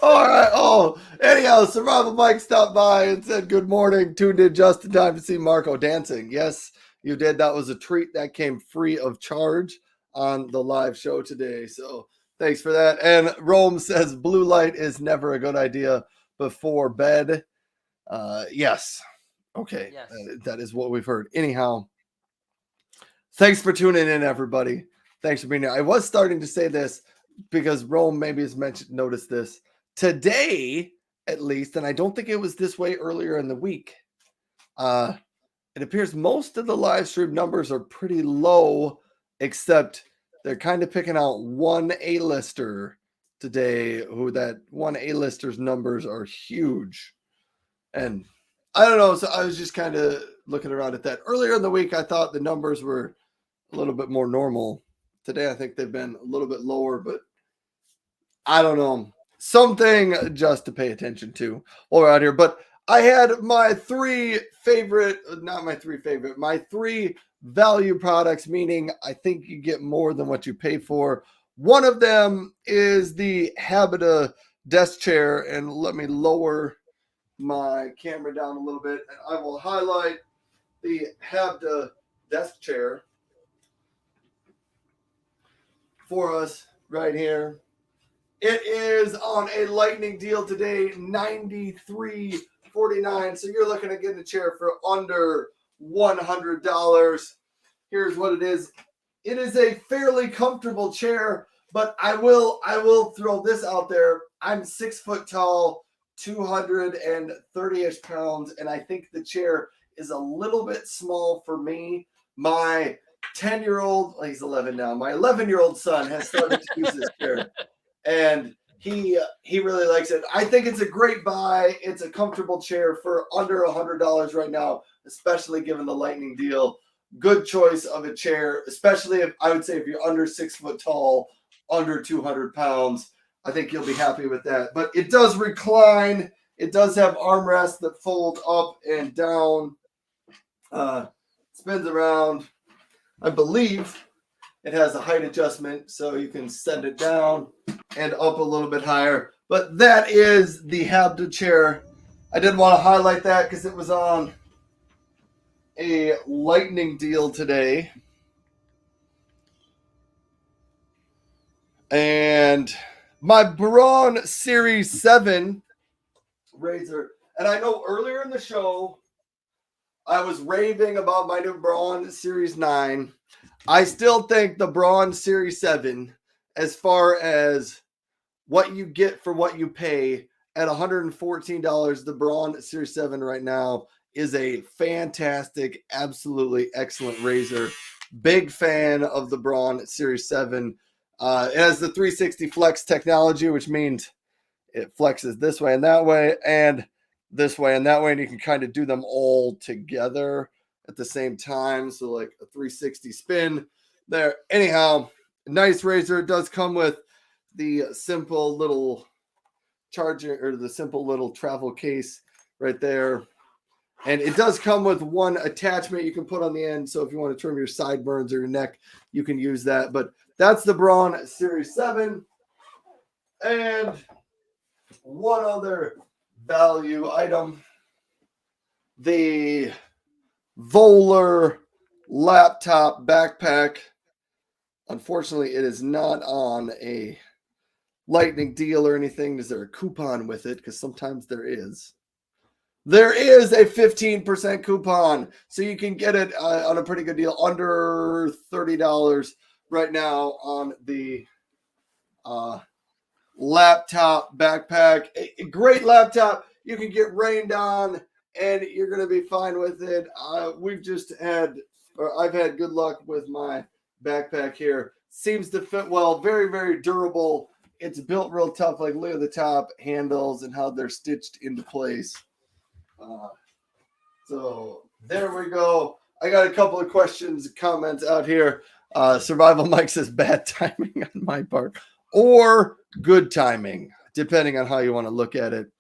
All right. Oh, anyhow, Survival Mike stopped by and said good morning. Tuned in just in time to see Marco dancing. Yes, you did. That was a treat that came free of charge on the live show today. So thanks for that. And Rome says blue light is never a good idea before bed. Yes. Okay. Yes. That is what we've heard. Anyhow, thanks for tuning in, everybody. Thanks for being here. I was starting to say this because Rome maybe has noticed this today, at least, and I don't think it was this way earlier in the week. It appears most of the live stream numbers are pretty low, except they're kind of picking out one A-lister today who that one A-lister's numbers are huge. And I don't know. So I was just kind of looking around at that. Earlier in the week, I thought the numbers were a little bit more normal. Today, I think they've been a little bit lower, but I don't know. Something just to pay attention to while we're out here. But I had my my three value products, meaning I think you get more than what you pay for. One of them is the Habita desk chair, and let me lower my camera down a little bit, and I will highlight the Habita desk chair for us right here. It is on a lightning deal today, $93.49. So you're looking at getting a chair for under $100. Here's what it is. It is a fairly comfortable chair, but I will throw this out there. I'm 6 foot tall, 230-ish pounds, and I think the chair is a little bit small for me. My 10-year-old, well, he's 11 now. My 11-year-old son has started to use this chair, and he really likes it. I think it's a great buy. It's a comfortable chair for under $100 right now, especially given the lightning deal. Good choice of a chair, especially if you're under 6 foot tall, under 200 pounds. I think you'll be happy with that. But it does recline. It does have armrests that fold up and down. Spins around. I believe it has a height adjustment, so you can send it down and up a little bit higher. But that is the Habita chair. I did want to highlight that because it was on a lightning deal today. And my Braun Series 7 razor. And I know earlier in the show, I was raving about my new Braun Series 9. I still think the Braun Series 7, as far as what you get for what you pay, at $114, the Braun Series 7 right now is a fantastic, absolutely excellent razor. Big fan of the Braun Series 7. It has the 360 flex technology, which means it flexes this way and that way, and this way and that way, and you can kind of do them all together at the same time. So like a 360 spin there. Anyhow, nice razor. It does come with the simple little charger, or the simple little travel case right there. And it does come with one attachment you can put on the end. So if you want to trim your sideburns or your neck, you can use that. But that's the Braun Series 7. And one other value item, the Voller laptop backpack. Unfortunately, it is not on a lightning deal or anything. Is there a coupon with it? Because sometimes there is. There is a 15% coupon, so you can get it on a pretty good deal, under $30 right now on the laptop backpack. A great laptop. You can get rained on, and you're going to be fine with it. I've had good luck with my backpack here. Seems to fit well. Very, very durable. It's built real tough. Like, look at the top handles and how they're stitched into place. So there we go. I got a couple of questions, comments out here. Survival Mike says bad timing on my part, or good timing, depending on how you want to look at it.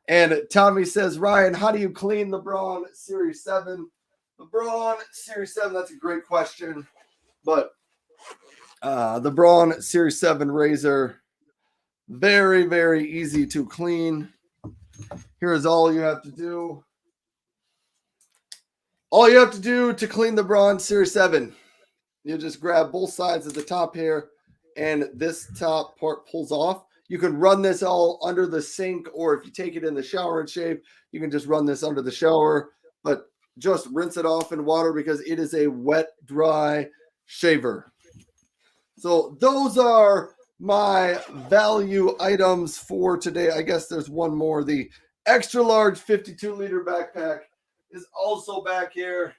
And Tommy says, Ryan, how do you clean the Braun Series 7? The Braun Series 7, that's a great question. But the Braun Series 7 razor, very, very easy to clean. Here's all you have to do. All you have to do to clean the Braun Series 7, you just grab both sides of the top here, and this top part pulls off. You can run this all under the sink, or if you take it in the shower and shave, you can just run this under the shower, but just rinse it off in water because it is a wet, dry shaver. So those are my value items for today. I guess there's one more. The extra large 52-liter backpack is also back here.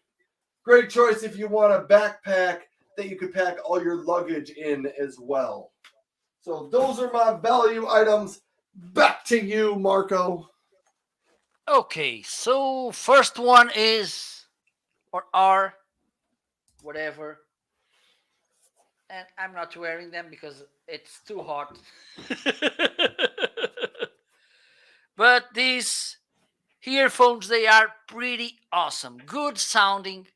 Great choice if you want a backpack that you could pack all your luggage in as well. So those are my value items. Back to you, Marco. Okay, so first one is, or are, whatever, and I'm not wearing them because it's too hot. But these earphones, they are pretty awesome. Good sounding,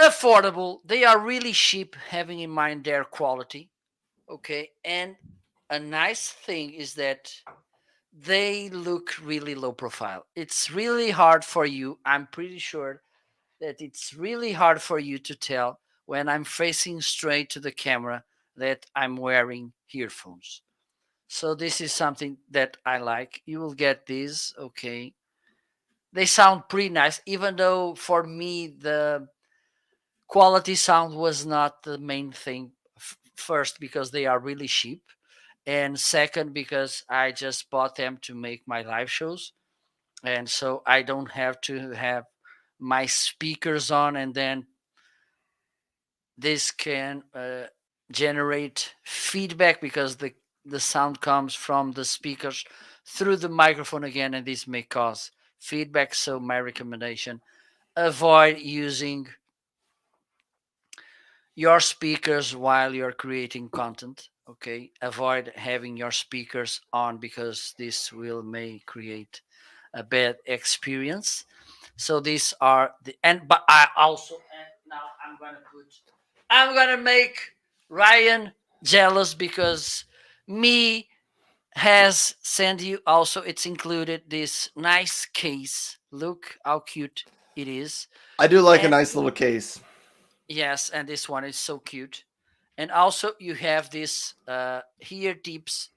affordable. They are really cheap, having in mind their quality. Okay, and a nice thing is that they look really low profile. It's really hard for you. I'm pretty sure that it's really hard for you to tell when I'm facing straight to the camera that I'm wearing earphones. So this is something that I like. You will get these, okay? They sound pretty nice, even though for me the quality sound was not the main thing. First, because they are really cheap, and second, because I just bought them to make my live shows, and so I don't have to have my speakers on, and then this can generate feedback because the sound comes from the speakers through the microphone again, and this may cause feedback. So my recommendation: avoid using your speakers while you're creating content. Okay, avoid having your speakers on because this will may create a bad experience. So these are the, and but I also, and now I'm gonna make Ryan jealous because me has sent you also, it's included this nice case. Look how cute it is. I do like a And nice little case. yes, and this one is so cute. And also you have this ear tips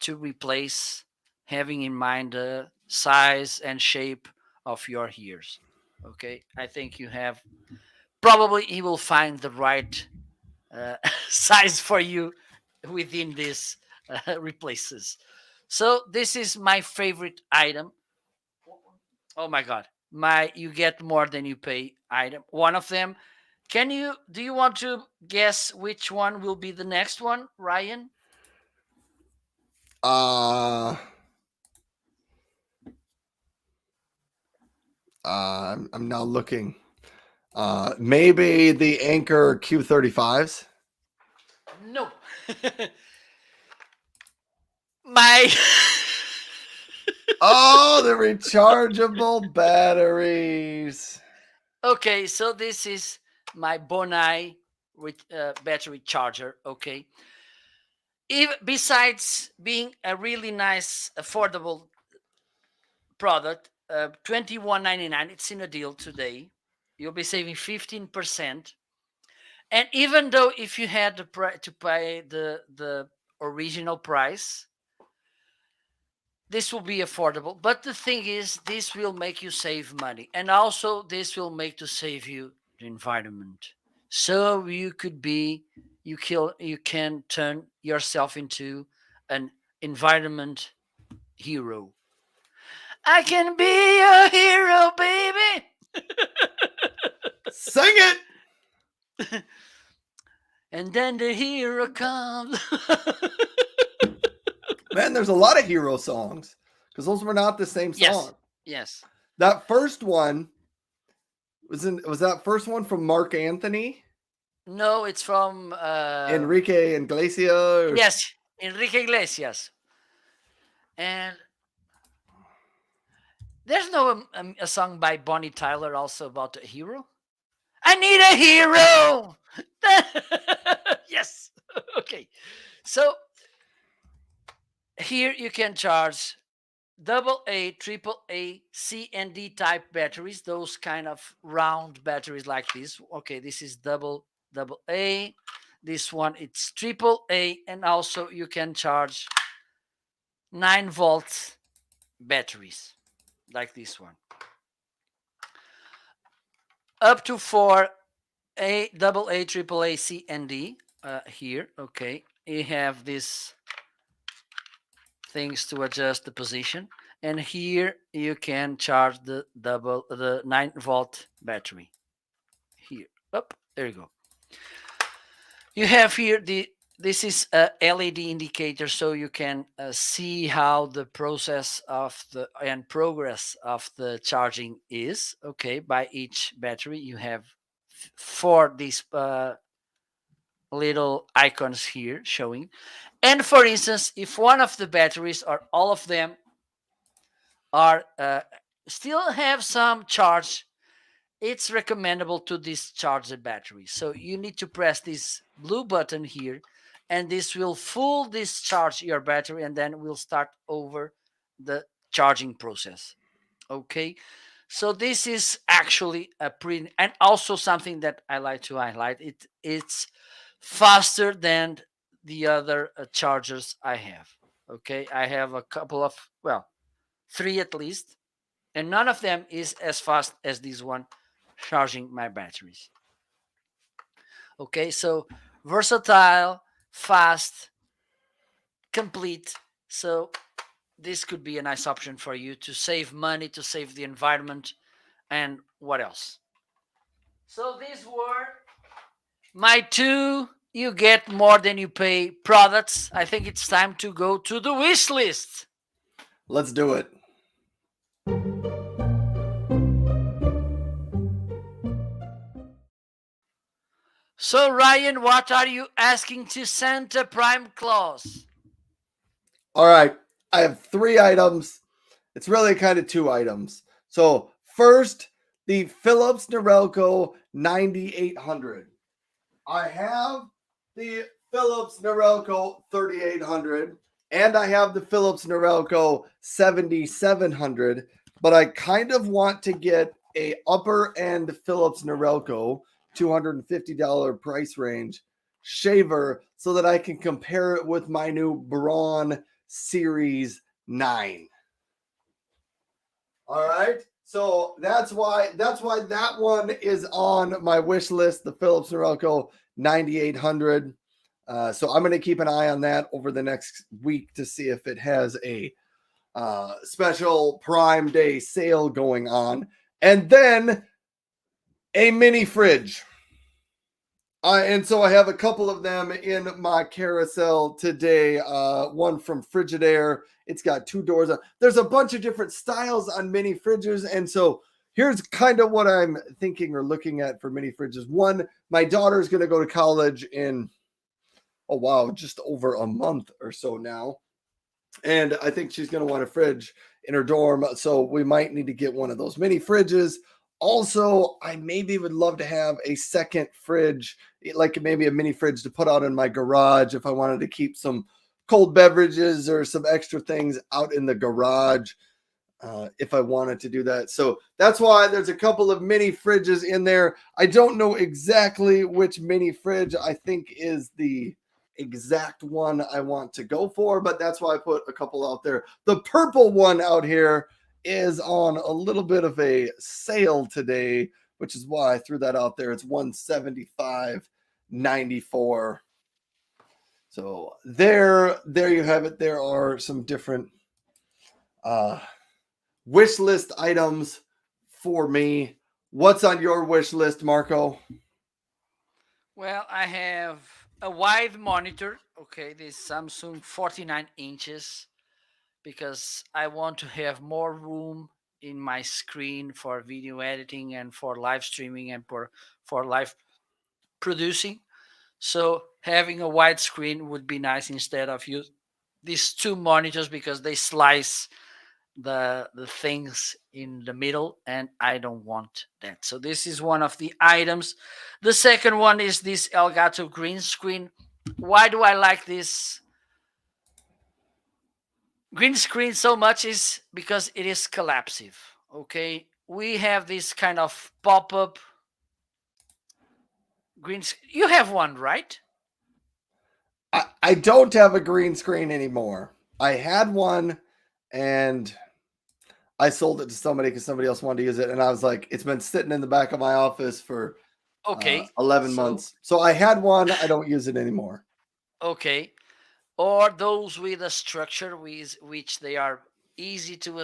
to replace, having in mind the size and shape of your ears. Okay, I think you have, probably he will find the right uh, size for you within this replaces. So this is my favorite item. Oh my god, my you get more than you pay item. One of them. Can you do you want to guess which one will be the next one, Ryan? Uh, I'm now looking. Maybe the Anchor Q35s. No. My Oh, the rechargeable batteries. okay, so this is my Bonai with battery charger. Okay, besides being a really nice, affordable product, 21.99. It's in a deal today. You'll be saving 15%. And even though if you had to pay the original price, this will be affordable. But the thing is, this will make you save money, and also this will make to save you the environment. So you can turn yourself into an environment hero. I can be your hero, baby. Sing it. And then the hero comes. Man, there's a lot of hero songs because those were not the same Yes, song. yes. That first one was that first one from Mark Anthony, No, it's from Enrique Iglesias. yes, Enrique Iglesias. And there's no a song by Bonnie Tyler also about a hero. I need a hero. Yes. Okay. So here you can charge double A, triple A, C and D type batteries, those kind of round batteries like this. Okay, this is double A. This one it's triple A, and also you can charge 9 volt batteries like this one. Up to 4 A, double A, triple A, C and D here. Okay, you have these things to adjust the position, and here you can charge the 9 volt battery here. Up there you go. You have here the this is a LED indicator, so you can see how the process of the and progress of the charging is. Okay, by each battery, you have four these little icons here showing. And for instance, if one of the batteries or all of them are still have some charge, it's recommendable to discharge the battery. So you need to press this blue button here, and this will full discharge your battery, and then we'll start over the charging process. Okay, so this is actually a pretty, and also something that I like to highlight. It's faster than the other chargers I have. Okay, I have a couple of, well, three at least, and none of them is as fast as this one charging my batteries. Okay, so versatile, fast, complete. So this could be a nice option for you to save money, to save the environment, and what else? So these were my two you get more than you pay products. I think it's time to go to the wish list. Let's do it. So Ryan, what are you asking to Santa Prime Claus? All right. I have 3 items. It's really kind of 2 items. So, first, the Philips Norelco 9800. I have the Philips Norelco 3800 and I have the Philips Norelco 7700, but I kind of want to get a upper end Philips Norelco $250 price range shaver so that I can compare it with my new Braun Series 9. All right. So that's why that one is on my wish list, the Philips Norelco 9800. So I'm going to keep an eye on that over the next week to see if it has a special Prime Day sale going on. And then a mini fridge. And so I have a couple of them in my carousel today. One from Frigidaire. It's got 2 doors. There's a bunch of different styles on mini fridges. And so here's kind of what I'm thinking or looking at for mini fridges. One, my daughter's going to go to college in, oh, wow, just over a month or so now. And I think she's going to want a fridge in her dorm. So we might need to get one of those mini fridges. Also, I maybe would love to have a second fridge, like maybe a mini fridge to put out in my garage if I wanted to keep some cold beverages or some extra things out in the garage if I wanted to do that. So that's why there's a couple of mini fridges in there. I don't know exactly which mini fridge I think is the exact one I want to go for, but that's why I put a couple out there. The purple one out here is on a little bit of a sale today, which is why I threw that out there. It's 175.94. So there you have it. There are some different wish list items for me. What's on your wish list, Marco? Well, I have a wide monitor. Okay, this Samsung 49 inches because I want to have more room in my screen for video editing and for live streaming and for live producing. So having a wide screen would be nice instead of these two monitors because they slice the things in the middle, and I don't want that. So this is one of the items. The second one is this Elgato green screen. Why do I like this green screen so much is because it is collapsive. Okay, we have this kind of pop-up you have one, right? I don't have a green screen anymore. I had one and I sold it to somebody because somebody else wanted to use it. And I was like, it's been sitting in the back of my office for Okay, 11 so months. So I had one. I don't use it anymore. okay, or those with a structure which they are easy to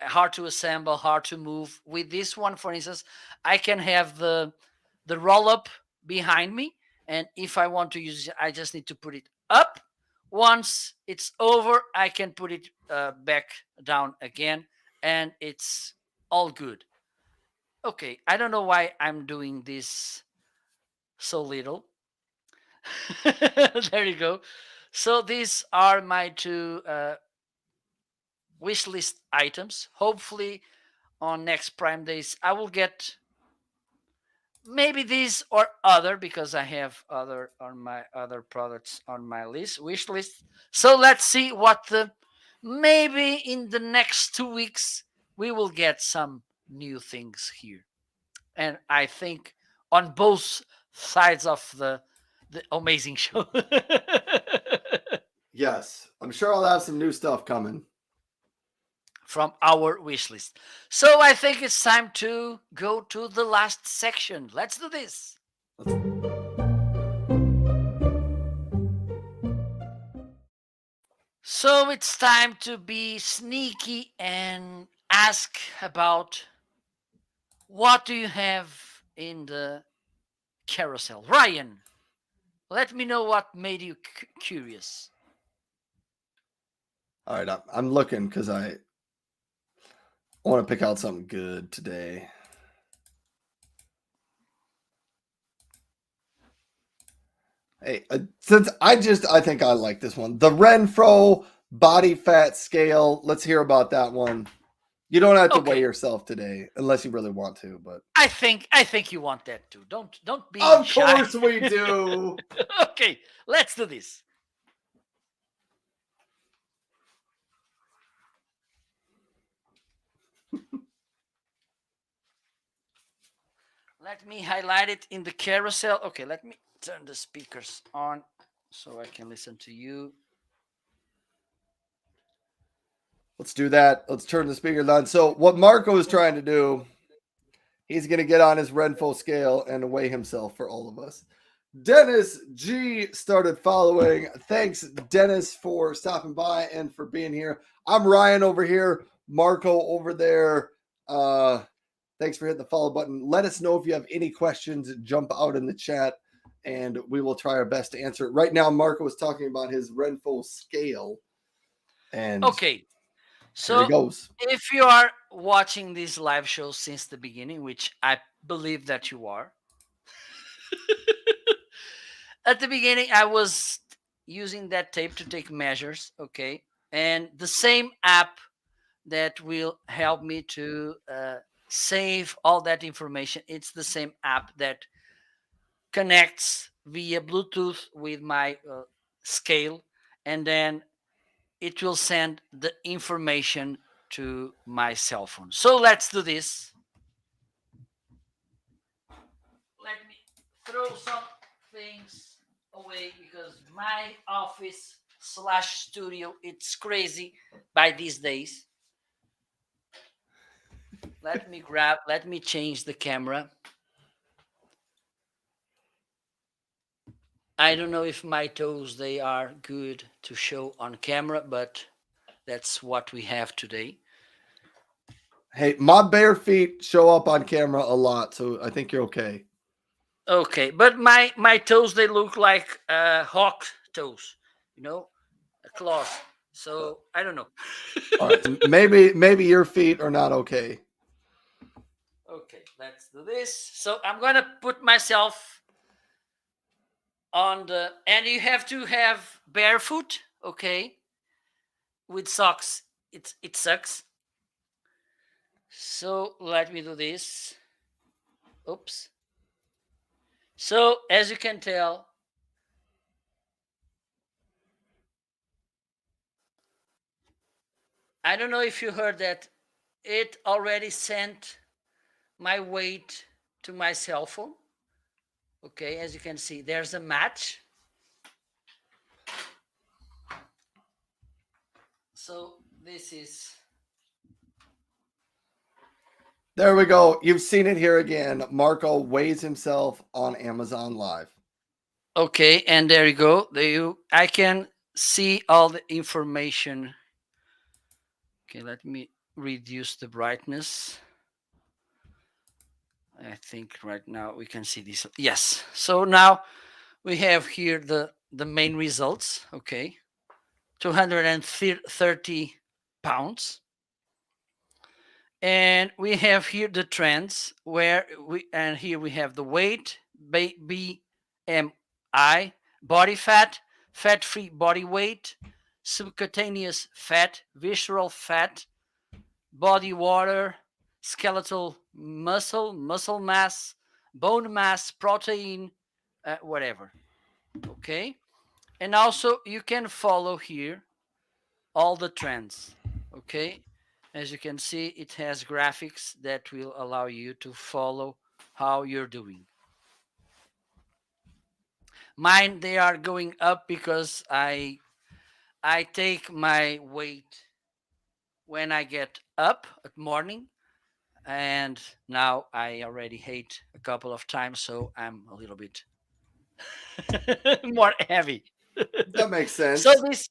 hard to assemble, hard to move. With this one, for instance, I can have the roll up behind me, And if I want to use it, I just need to put it up. Once it's over, I can put it back down again, and it's all good. Okay, I don't know why I'm doing this so little. There you go. So these are my two wish list items. Hopefully, on next Prime Days, I will get maybe these or other, because I have other on my other products on my list wish list. So let's see what the maybe in the next 2 weeks we will get some new things here. And I think on both sides of the amazing show. Yes, I'm sure I'll have some new stuff coming. From our wish list. So I think it's time to go to the last section. Let's do this. So it's time to be sneaky and ask about what do you have in the carousel. Ryan, let me know what made you curious. All right, I'm looking because I want to pick out something good today. Hey, since I think I like this one. The Renfro body fat scale. Let's hear about that one. You don't have to weigh Okay. yourself today unless you really want to, but I think you want that too. Don't be of shy. course we do. Okay, let's do this. Let me highlight it in the carousel. Okay, let me turn the speakers on so I can listen to you. Let's do that. Let's turn the speakers on. So what Marco is trying to do, he's going to get on his Renfo scale and weigh himself for all of us. Dennis G started following. Thanks, Dennis, for stopping by and for being here. I'm Ryan over here, Marco over there. Thanks for hitting the follow button. Let us know if you have any questions. Jump out in the chat, and we will try our best to answer it. Right now, Marco is talking about his Renfo scale. And Okay, here so he goes. if you are watching these live shows since the beginning, which I believe that you are, at the beginning I was using that tape to take measures, okay? And the same app that will help me to save all that information, it's the same app that connects via Bluetooth with my scale, and then it will send the information to my cell phone. So let's do this. Let me throw some things away because my office slash studio, it's crazy by these days. Let me change the camera. I don't know if my toes, they are good to show on camera, but that's what we have today. Hey, my bare feet show up on camera a lot, so I think you're okay. Okay, but my toes, they look like hawk toes, you know, claws. So I don't know. All right, so maybe your feet are not okay. Okay, let's do this. So I'm gonna put myself on the, and you have to have barefoot, okay, with socks. It sucks. So let me do this. Oops. So as you can tell, I don't know if you heard that it already sent my weight to my cell phone. Okay, as you can see, there's a match. So this is, There we go. You've seen it here again. Marco weighs himself on Amazon Live. okay, and there you go. There you, I can see all the information. Okay, let me reduce the brightness. I think right now we can see this. Yes. So now We have here the main results. Okay, 230 pounds. And we have here the trends where here we have the weight, BMI, body fat, fat-free body weight, subcutaneous fat, visceral fat, body water, skeletal muscle mass, bone mass, protein, whatever. Okay, and also you can follow here all the trends. Okay, as you can see, it has graphics that will allow you to follow how you're doing. Mine, they are going up because I take my weight when I get up at morning, and now I already ate a couple of times, so I'm a little bit more heavy. That makes So sense. this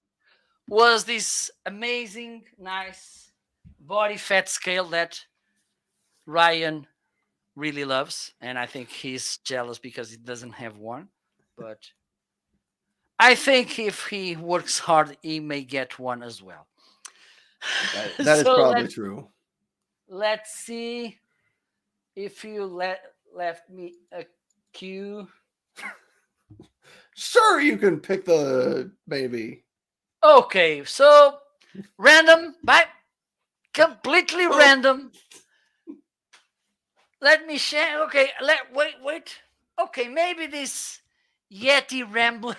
was this amazing, nice body fat scale that Ryan really loves, and I think he's jealous because he doesn't have one. But I think if he works hard, he may get one as well. That is So probably true. let's see if you left me a cue. Sure, you can pick the baby. Okay, so random, by completely Oh, random. Let me share. Okay, wait. Okay, maybe this Yeti Rambler.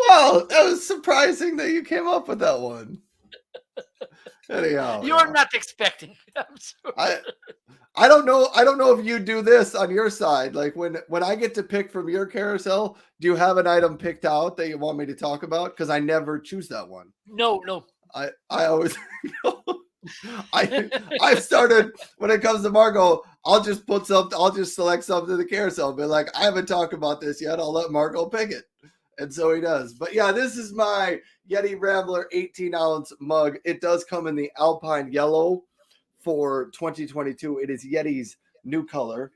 wow, that was surprising that you came up with that one. Anyhow, You're yeah. not expecting. I'm sorry. I don't know. I don't know if you do this on your side. Like when I get to pick from your carousel, do you have an item picked out that you want me to talk about? Because I never choose that one. No. I always I've started when it comes to Marco, I'll just put something, I'll just select something to the carousel, be like, I haven't talked about this yet. I'll let Marco pick it. And so he does. But yeah, this is my Yeti Rambler 18-ounce mug. It does come in the Alpine yellow for 2022. It is Yeti's new color.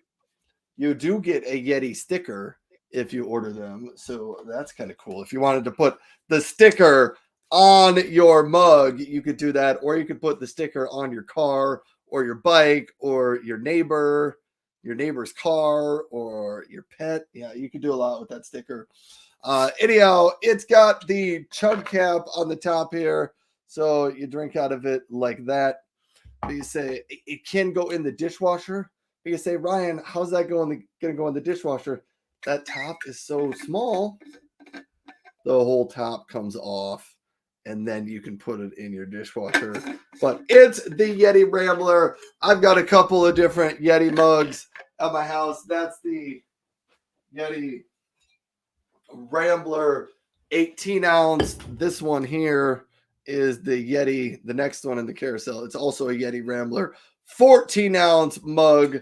You do get a Yeti sticker if you order them. So that's kind of cool. If you wanted to put the sticker on your mug, you could do that, or you could put the sticker on your car or your bike or your neighbor's car or your pet. Yeah, you could do a lot with that sticker. Anyhow, it's got the chug cap on the top here, so you drink out of it like that. But you say it can go in the dishwasher. But you say, Ryan, how's that going to go in the dishwasher? That top is so small, the whole top comes off, and then you can put it in your dishwasher. But it's the Yeti Rambler. I've got a couple of different Yeti mugs at my house. That's the Yeti Rambler 18 ounce. This one here is the Yeti, the next one in the carousel. It's also a Yeti Rambler 14-ounce mug.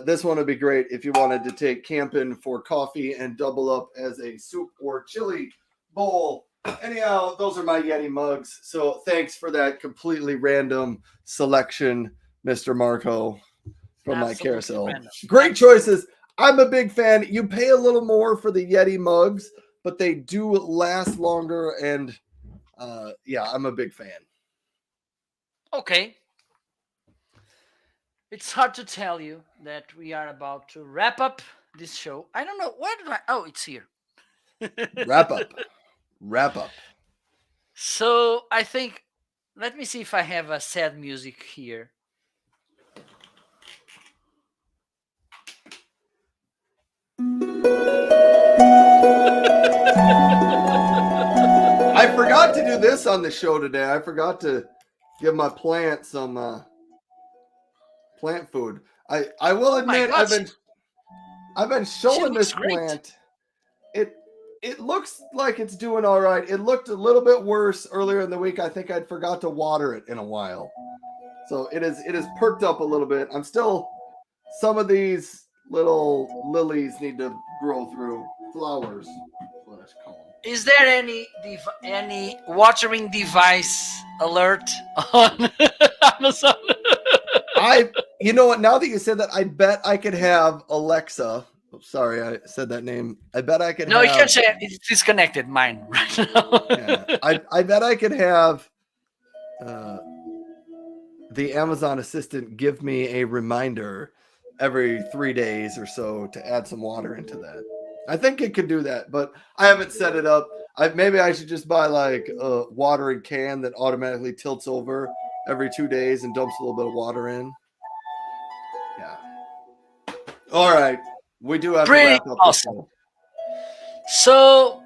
This one would be great if you wanted to take camping for coffee and double up as a soup or chili bowl. Anyhow, those are my Yeti mugs. So thanks for that completely random selection, Mr. Marco, from my Absolutely carousel. random. Great choices. I'm a big fan. You pay a little more for the Yeti mugs, but they do last longer. And yeah, I'm a big fan. Okay. It's hard to tell you that we are about to wrap up this show. I don't know. Where did I? Oh, it's here. Wrap up. Wrap up. So I think, let me see if I have a sad music here. I forgot to do this on the show today. I forgot to give my plant some plant food. I will Oh my admit God, I've been she showing looks this great. plant. It looks like it's doing all right. It looked a little bit worse earlier in the week. I think I'd forgot to water it in a while. So it is perked up a little bit. I'm still, some of these little lilies need to grow through flowers. What I should call them. Is there any watering device alert on Amazon? You know what? Now that you said that, I bet I could have Alexa. sorry, I said that name. I bet I could No, you have. can say it's disconnected. Mine right Yeah, now. I bet I could have uh, the Amazon assistant give me a reminder every 3 days or so to add some water into that. I think it could do that, but I haven't set it up. Maybe I should just buy like a watering can that automatically tilts over every 2 days and dumps a little bit of water in. Yeah. All right. We do have to Pretty wrap up the awesome. show. So,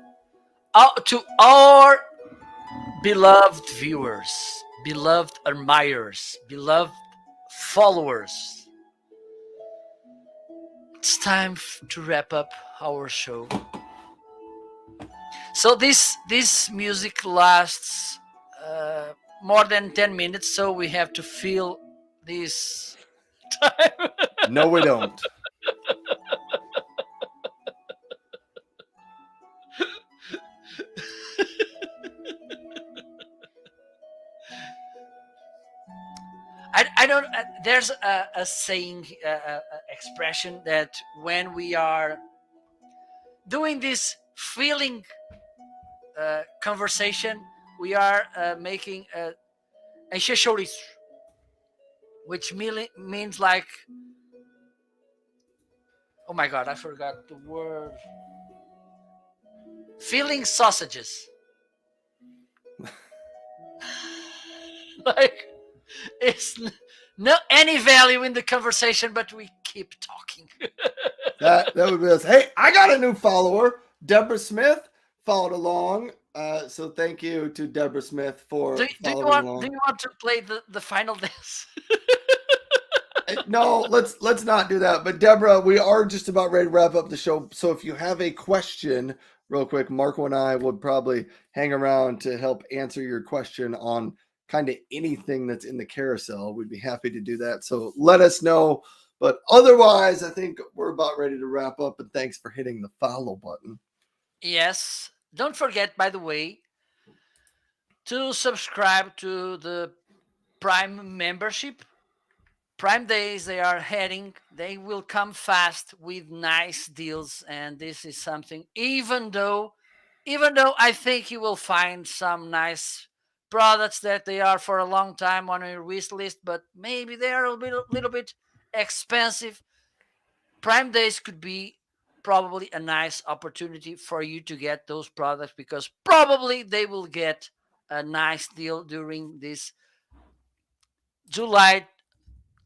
to our beloved viewers, beloved admirers, beloved followers, it's time to wrap up our show. So this music lasts more than 10 minutes, so we have to fill this time. No, we don't. I don't. There's a saying, expression that when we are doing this feeling conversation, we are making a chouriço, which means like, oh my god, I forgot the word. Feeling sausages. Like, it's no any value in the conversation, but we keep talking. That would be us. Hey, I got a new follower, Deborah Smith, followed along. So thank you to Deborah Smith for do following along. you want to play the final dance? No, let's not do that. But Deborah, we are just about ready to wrap up the show. So if you have a question, real quick, Marco and I would probably hang around to help answer your question on kind of anything that's in the carousel. We'd be happy to do that. So let us know. But otherwise, I think we're about ready to wrap up. And thanks for hitting the follow button. Yes. Don't forget, by the way, to subscribe to the Prime membership. Prime days they are heading, they will come fast with nice deals, and this is something, even though I think you will find some nice products that they are for a long time on your wish list, but maybe they are little bit expensive. Prime days could be probably a nice opportunity for you to get those products, because probably they will get a nice deal during this July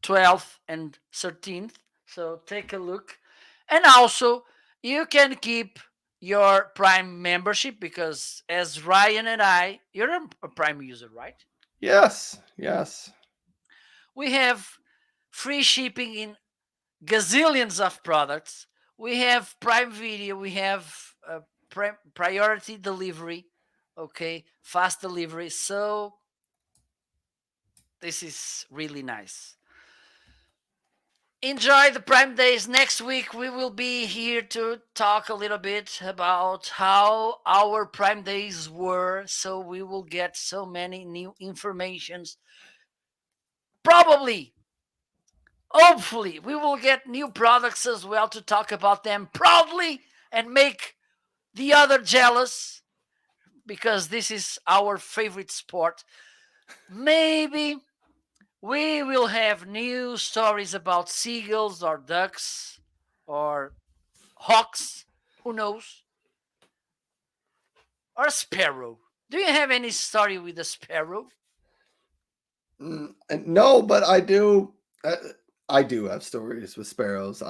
12th and 13th. So take a look. And also, you can keep your Prime membership, because as Ryan and I, you're a Prime user, right? Yes, yes. We have free shipping in gazillions of products. We have Prime Video. We have priority delivery. Okay, fast delivery. So this is really nice. Enjoy the Prime Days. Next week, we will be here to talk a little bit about how our Prime Days were. So we will get so many new informations. Probably, hopefully, we will get new products as well to talk about them proudly and make the other jealous, because this is our favorite sport. Maybe we will have new stories about seagulls or ducks or hawks, who knows, or a sparrow. Do you have any story with a sparrow? No, but I do. I do have stories with sparrows.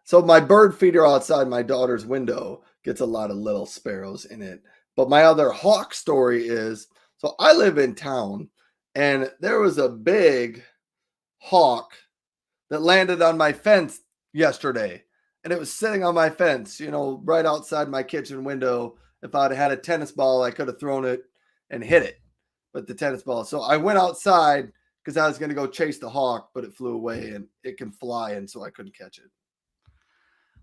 So my bird feeder outside my daughter's window gets a lot of little sparrows in it. But my other hawk story is, so I live in town, and there was a big hawk that landed on my fence yesterday, and it was sitting on my fence, right outside my kitchen window. If I'd had a tennis ball, I could have thrown it and hit it with the tennis ball. So I went outside because I was going to go chase the hawk, but it flew away, and it can fly, and so I couldn't catch it.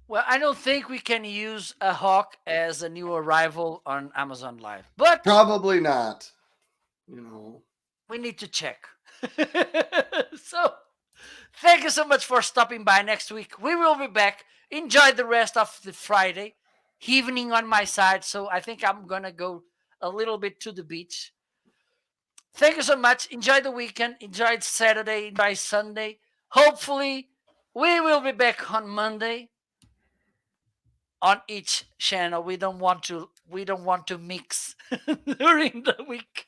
Well, I don't think we can use a hawk as a new arrival on Amazon Live, but Probably not. we need to check. So, thank you so much for stopping by. Next week, we will be back Enjoy the rest of the Friday evening on my side. So I think I'm gonna go a little bit to the beach. Thank you so much. Enjoy the weekend. Enjoy Saturday. Enjoy Sunday. Hopefully, we will be back on Monday on each channel. We don't want to mix during the week.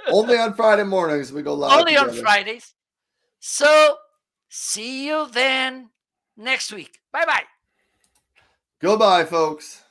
Only on Friday mornings we go live Only on together. Fridays. So see you then next week. Bye bye. Goodbye, folks.